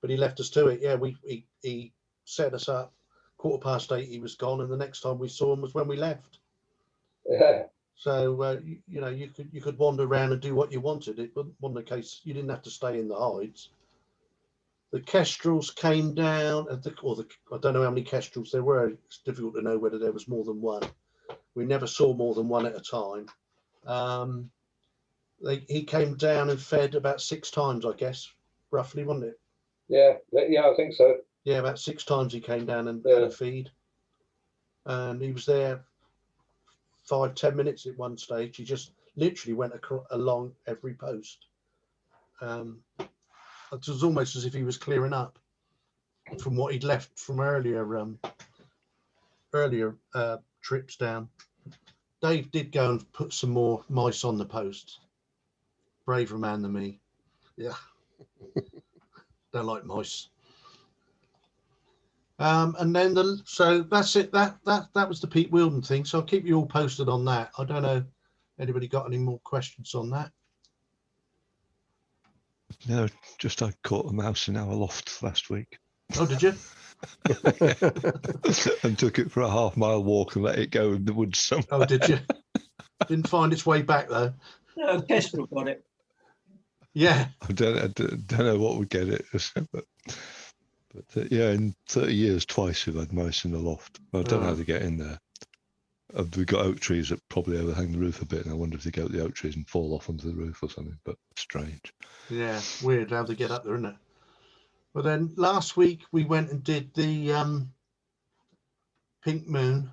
But he left us to it. Yeah, he set us up. 8:15, he was gone, and the next time we saw him was when we left. Yeah. So you could wander around and do what you wanted. It wasn't the case. You didn't have to stay in the hides. The kestrels came down, I don't know how many kestrels there were. It's difficult to know whether there was more than one. We never saw more than one at a time. He came down and fed about 6 times, I guess, roughly, wasn't it? Yeah, I think so. Yeah, about 6 times he came down and had a feed. And he was there 5-10 minutes at one stage. He just literally went along every post. It was almost as if he was clearing up from what he'd left from earlier trips down. Dave did go and put some more mice on the posts. Braver man than me. Yeah. Don't like mice. And then so that's it. That was the Pete Wilden thing. So I'll keep you all posted on that. I don't know. Anybody got any more questions on that? No, just I caught a mouse in our loft last week. Oh, did you? And took it for a half-mile walk and let it go in the woods somewhere. Oh, did you? Didn't find its way back though. No, Kestrel got it. Yeah. I don't know what would get it, but yeah, in 30 years, twice we've had mice in the loft. I don't know how to get in there. We've got oak trees that probably overhang the roof a bit, and I wonder if they go up the oak trees and fall off onto the roof or something, but strange. Yeah, weird how they get up there, isn't it? But then last week we went and did the Pink Moon.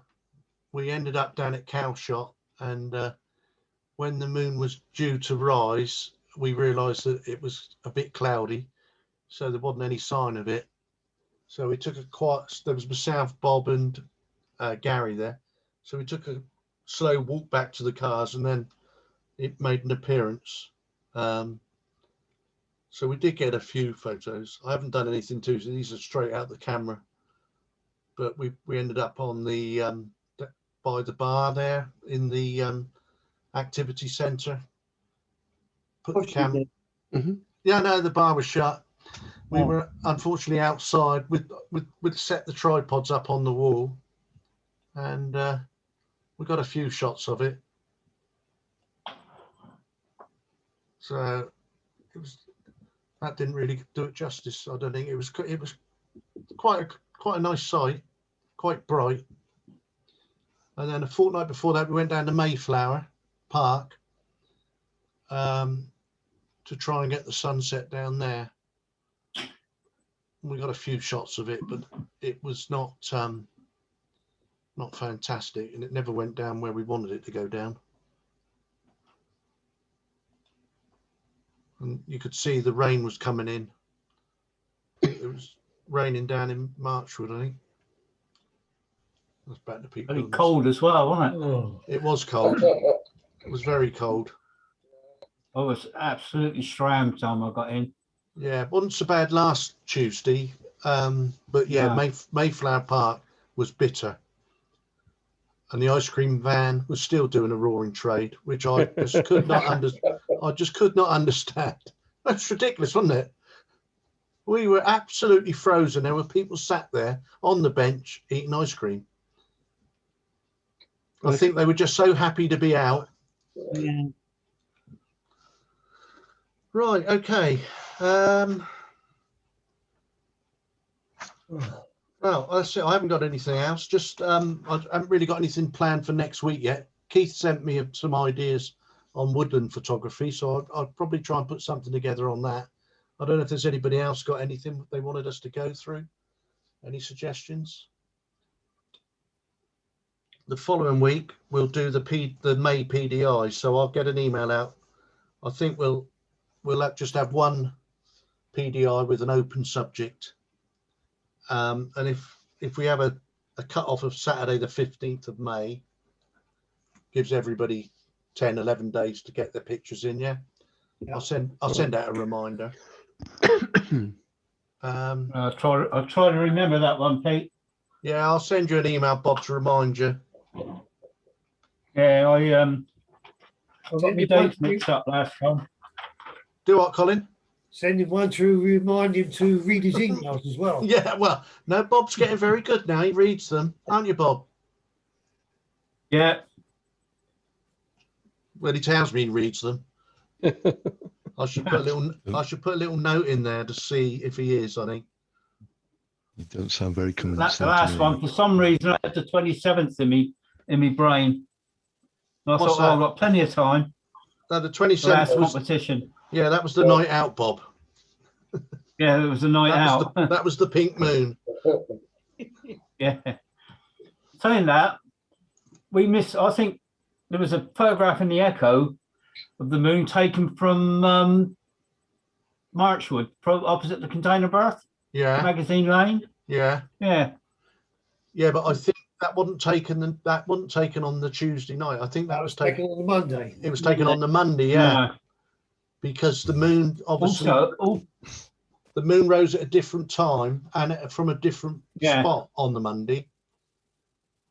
We ended up down at Cowshot, and when the moon was due to rise, we realised that it was a bit cloudy, so there wasn't any sign of it. So we took there was myself, Bob, and Gary there. So we took a slow walk back to the cars, and then it made an appearance. So we did get a few photos. I haven't done anything too, so these are straight out the camera. But we ended up on the by the bar there in the activity centre. Put the camera. Yeah, no, the bar was shut. We were unfortunately outside with set the tripods up on the wall, and we got a few shots of it. So that didn't really do it justice. I don't think it was quite a nice sight, quite bright. And then a fortnight before that, we went down to Mayflower Park to try and get the sunset down there. We got a few shots of it, but it was not fantastic, and it never went down where we wanted it to go down. And you could see the rain was coming in. It was raining down in Marchwood, I think. That's back to people. Very cold as well, wasn't it? Oh. It was cold. It was very cold. I was absolutely slammed time I got in. Yeah, it wasn't so bad last Tuesday, but yeah, No. Mayflower Park was bitter, and the ice cream van was still doing a roaring trade, which I just could not understand. That's ridiculous, wasn't it? We were absolutely frozen. There were people sat there on the bench eating ice cream. I think they were just so happy to be out. Yeah. Right, okay. Well, that's it. I haven't got anything else. Just I haven't really got anything planned for next week yet. Keith sent me some ideas on woodland photography, so I'll probably try and put something together on that. I don't know if there's anybody else got anything they wanted us to go through. Any suggestions? The following week we'll do the May PDI, so I'll get an email out. I think we'll just have one PDI with an open subject, and if we have a cut off of Saturday the 15th of May, gives everybody 10-11 days to get their pictures in. Yeah, I'll send out a reminder. I'll try to remember that one, Pete. Yeah, I'll send you an email, Bob, to remind you. Yeah, I got my dates mixed up last time. Do what, Colin? Send him one to remind him to read his emails as well. Yeah, well, no, Bob's getting very good now. He reads them, aren't you, Bob? Yeah. Well, he tells me he reads them. I should put a little note in there to see if he is. I think. You don't sound very convincing. That's the last one. For some reason, I had the 27th in my brain. And I What's thought, oh, I've that? got plenty of time. No, the for 27th last was, competition. yeah, that was the night out, Bob. Yeah, it was a night out. That was the pink moon. Yeah. Saying that, we missed. I think there was a photograph in the Echo of the moon taken from Marchwood, opposite the Container Berth, Yeah, Magazine Lane. yeah, Yeah. yeah. But I think that wasn't taken. That wasn't taken on the Tuesday night. I think that was taken. on the Monday. It was taken on the Monday. Yeah, because the moon obviously. Also, the moon rose at a different time and from a different spot on the Monday.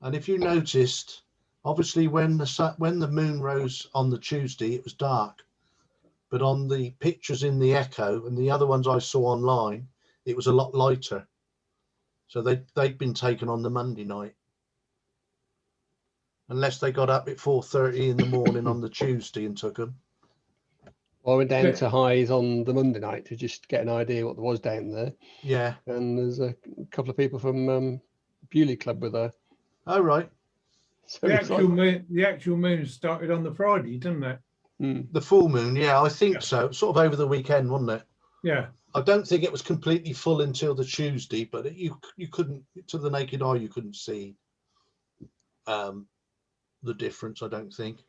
And if you noticed, obviously when the moon rose on the Tuesday, it was dark. But on the pictures in the Echo and the other ones I saw online, it was a lot lighter. So they'd been taken on the Monday night. Unless they got up at 4:30 in the morning on the Tuesday and took them. I went down to Highs on the Monday night to just get an idea what there was down there. Yeah. And there's a couple of people from Bewley Club with her. Oh, right. So The actual moon started on the Friday, didn't it? The full moon, yeah, I think so. Sort of over the weekend, wasn't it? Yeah. I don't think it was completely full until the Tuesday, but you couldn't, to the naked eye, you couldn't see the difference, I don't think.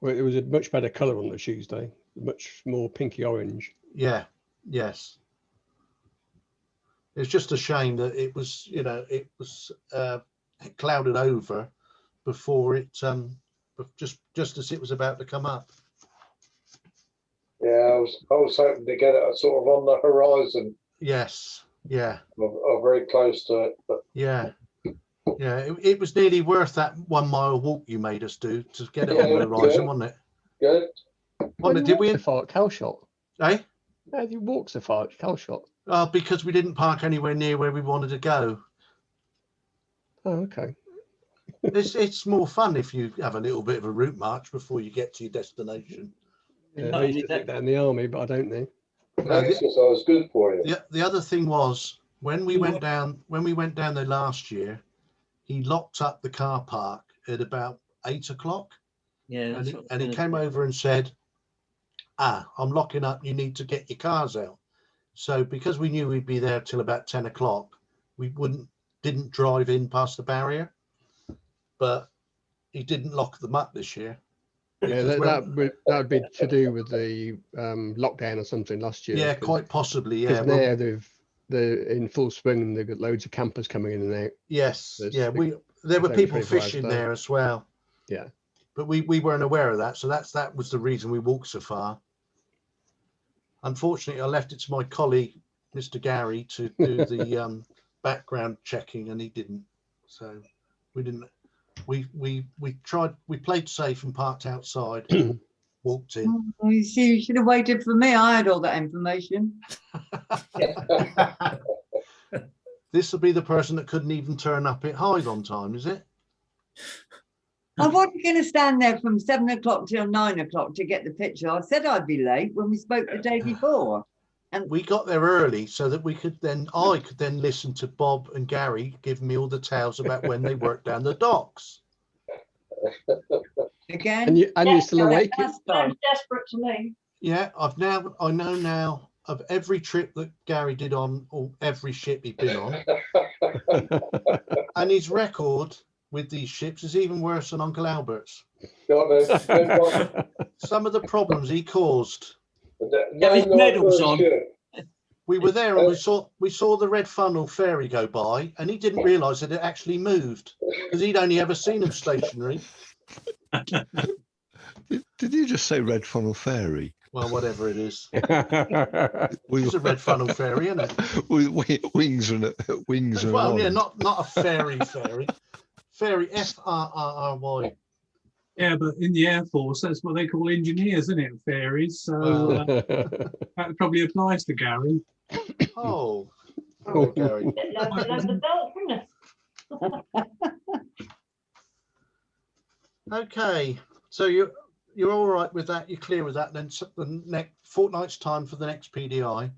Well, it was a much better colour on the Tuesday, much more pinky orange. Yeah, yes. It's just a shame that it was, it was clouded over before it, just as it was about to come up. Yeah, I was hoping to get it sort of on the horizon. Yes, yeah. Or very close to it, but yeah. Yeah, it was nearly worth that 1 mile walk you made us do to get it on the horizon, wasn't it? Good. Did we? So far at Calshot. Eh? How do you walk so far at Calshot? Because we didn't park anywhere near where we wanted to go. Oh, okay. It's more fun if you have a little bit of a route march before you get to your destination. Yeah, I used to think that in the army, but I don't know. Exercise good for you. The other thing was when we went down there last year, he locked up the car park at about 8 o'clock. yeah, And he came over and said, I'm locking up, you need to get your cars out. So because we knew we'd be there till about 10 o'clock, we didn't drive in past the barrier, but he didn't lock them up this year. Yeah, that would be to do with the lockdown or something last year. Yeah, quite possibly. Yeah, because they're in full swing and they've got loads of campers coming in and out. yes, There's there were over people 24 hours fishing a day. there as well. Yeah, but we weren't aware of that, so that was the reason we walked so far. Unfortunately, I left it to my colleague, Mr. Gary, to do the background checking, and he didn't. So we didn't. We tried. We played safe and parked outside. Walked in. Oh, you see, you should have waited for me. I had all that information. This will be the person that couldn't even turn up at Hyde on time, is it? I wasn't going to stand there from 7 o'clock till 9 o'clock to get the picture. I said I'd be late when we spoke the day before. And we got there early so that I could then listen to Bob and Gary give me all the tales about when they worked down the docks. again, and you're still awake. Sounds desperate to me. Yeah, I know now of every trip that Gary did on, or every ship he'd been on, and his record with these ships is even worse than Uncle Albert's. Some of the problems he caused. His medals on. We were there and we saw the red funnel ferry go by, and he didn't realise that it actually moved because he'd only ever seen them stationary. Did you just say red funnel fairy? Well, whatever it is, We- it's a red funnel ferry, isn't it? With wings and wings and Well, yeah, on. not a fairy, fairy, F-R-R-R-Y. Yeah, but in the Air Force, that's what they call engineers, isn't it? Fairies. So Well. that probably applies to Gary. Oh, hello, Gary. Bit like the belt, isn't it? Okay, so you're all right with that. You're clear with that. Then the next fortnight's time for the next PDI,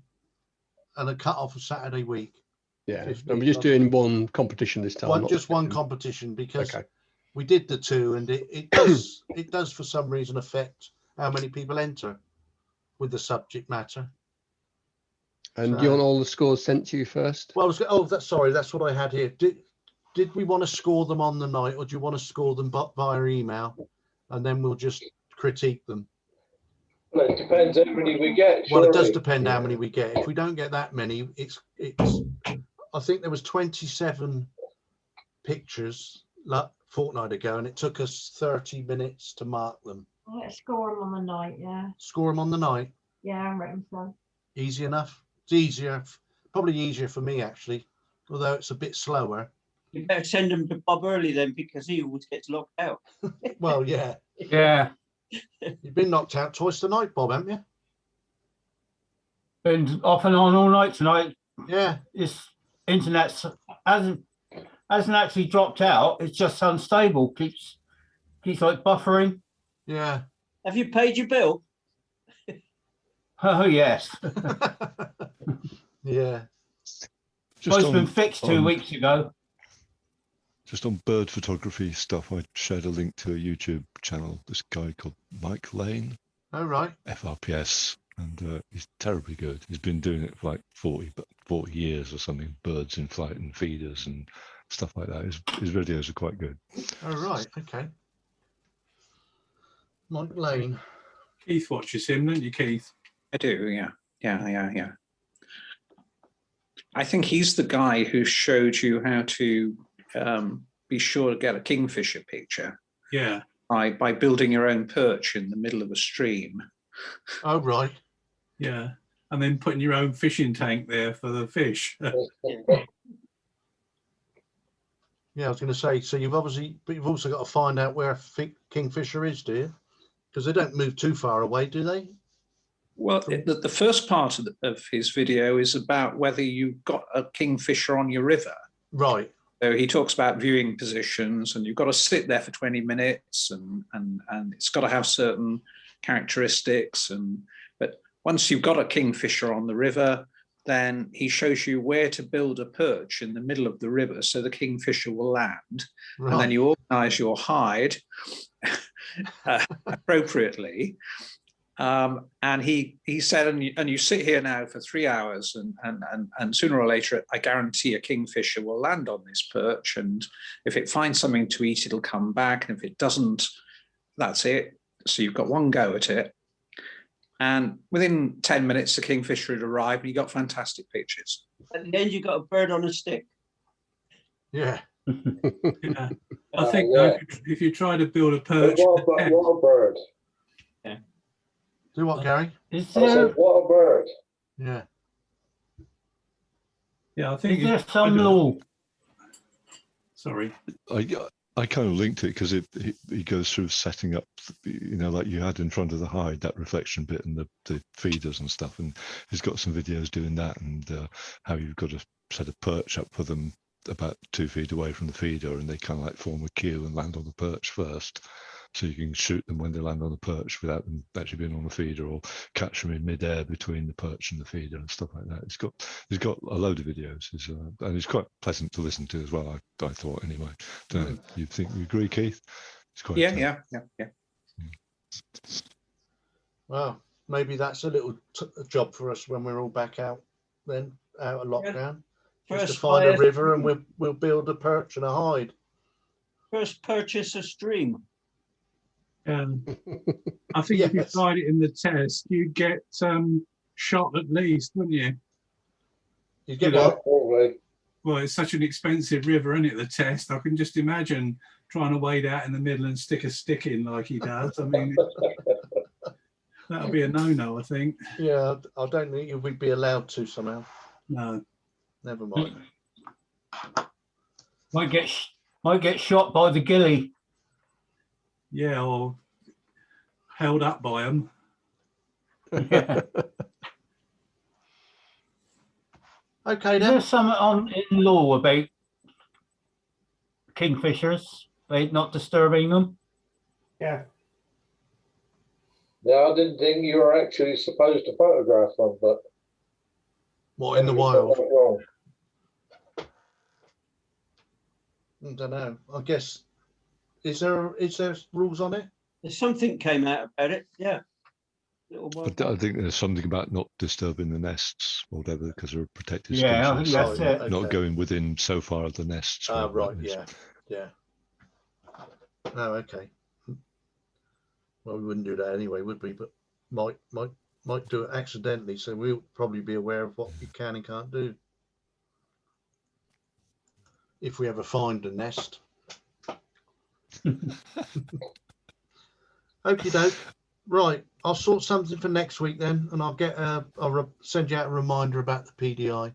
and a cut off of Saturday week. Yeah, 50 and we're just doing one competition this time. not Just one two. competition because Okay. we did the two, and it does for some reason affect how many people enter with the subject matter. And do you want all the scores sent to you first? Well, sorry, that's what I had here. Did we want to score them on the night, or do you want to score them via email, and then we'll just critique them? Well, it depends how many we get. Well, it does surely. depend how many we get. If we don't get that many, it's. I think there was 27 pictures fortnight ago, and it took us 30 minutes to mark them. Let's score them on the night, yeah. Score them on the night. Yeah, I'm ready for them. Easy enough. It's easier, probably easier for me actually, although it's a bit slower. You better send them to Bob early then, because he always gets locked out. Well, yeah. Yeah. You've been knocked out twice tonight, Bob, haven't you? Been off and on all night tonight. Yeah. This internet hasn't actually dropped out. It's just unstable. Keeps like buffering. Yeah. Have you paid your bill? Oh yes. Yeah. Supposed to been fixed 2 weeks ago. Just on bird photography stuff, I shared a link to a YouTube channel. This guy called Mike Lane, Oh, right. FRPS, and he's terribly good. He's been doing it for like 40 years or something. Birds in flight and feeders and stuff like that. His videos are quite good. Oh, right. Okay. Mike Lane. Keith watches him, don't you, Keith? I do, yeah. Yeah. I think he's the guy who showed you how to be sure to get a kingfisher picture. Yeah. By building your own perch in the middle of a stream. Oh, right. Yeah. And then putting your own fishing tank there for the fish. Yeah, I was going to say, so you've also got to find out where kingfisher is, do you? Because they don't move too far away, do they? Well, the first part of his video is about whether you've got a kingfisher on your river. Right. So he talks about viewing positions, and you've got to sit there for 20 minutes, and it's got to have certain characteristics. But once you've got a kingfisher on the river, then he shows you where to build a perch in the middle of the river so the kingfisher will land. Right. And then you organize your hide appropriately. And he said, and you sit here now for 3 hours, and sooner or later, I guarantee a kingfisher will land on this perch. And if it finds something to eat, it'll come back. And if it doesn't, that's it. So you've got one go at it. And within 10 minutes, the kingfisher had arrived, and you got fantastic pictures. At the end, you got a bird on a stick. Yeah. Yeah. I think if you try to build a perch. What a bird. Do what, Gary? I said, what a bird. Yeah. Yeah, I think Is there some little? Sorry. I kind of linked it because he goes through setting up, like you had in front of the hide, that reflection bit and the feeders and stuff. And he's got some videos doing that, and how you've got to set a perch up for them about 2 feet away from the feeder, and they kind of like form a queue and land on the perch first. So you can shoot them when they land on the perch without them actually being on the feeder, or catch them in midair between the perch and the feeder and stuff like that. He's got a load of videos, and it's quite pleasant to listen to as well. I thought anyway. Don't know, you agree, Keith? It's quite Yeah. Wow. maybe that's a little job for us when we're all back out then, out of lockdown. Just to First, find a buy river and we'll build a perch and a hide. first purchase a stream. I think if you Yes. tried it in the test, you'd get shot at least, wouldn't you? You get know, what? Probably. Well, it's such an expensive river, isn't it? The test. I can just imagine trying to wade out in the middle and stick a stick in like he does. I mean, that'll be a no-no, I think. Yeah, I don't think we'd be allowed to somehow. No. Never mind. Might get shot by the ghillie. Yeah, or held up by them. Yeah. Okay Is then. there something in law about kingfishers, about not disturbing them? Yeah. Yeah, I didn't think you were actually supposed to photograph them, but What, in the maybe I got wild? that wrong. I don't know. I guess is there rules on it? There's something came out about it. Yeah. Little while I back. think there's something about not disturbing the nests or whatever because they're a protected Yeah, I think species. that's Right, it. Not okay. going within so far of the nests. Ah, whatever right. it is. Yeah. Oh, okay. Well, we wouldn't do that anyway, would we? But might do it accidentally, so we'll probably be aware of what you can and can't do if we ever find a nest. Okie doke. Right, I'll sort something for next week then, and I'll get send you out a reminder about the PDI.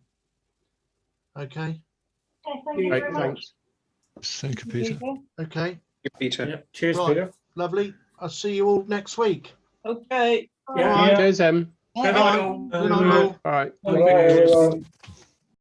Okay. Okay, thank you Right, very much. thanks. Thank you, Peter. Okay. Peter. Yeah. Cheers, Right. Peter. Lovely. I'll see you all next week. Okay. Yeah. All right. Cheers, Em. Good night, all. Good night, all. All right. Bye, everyone.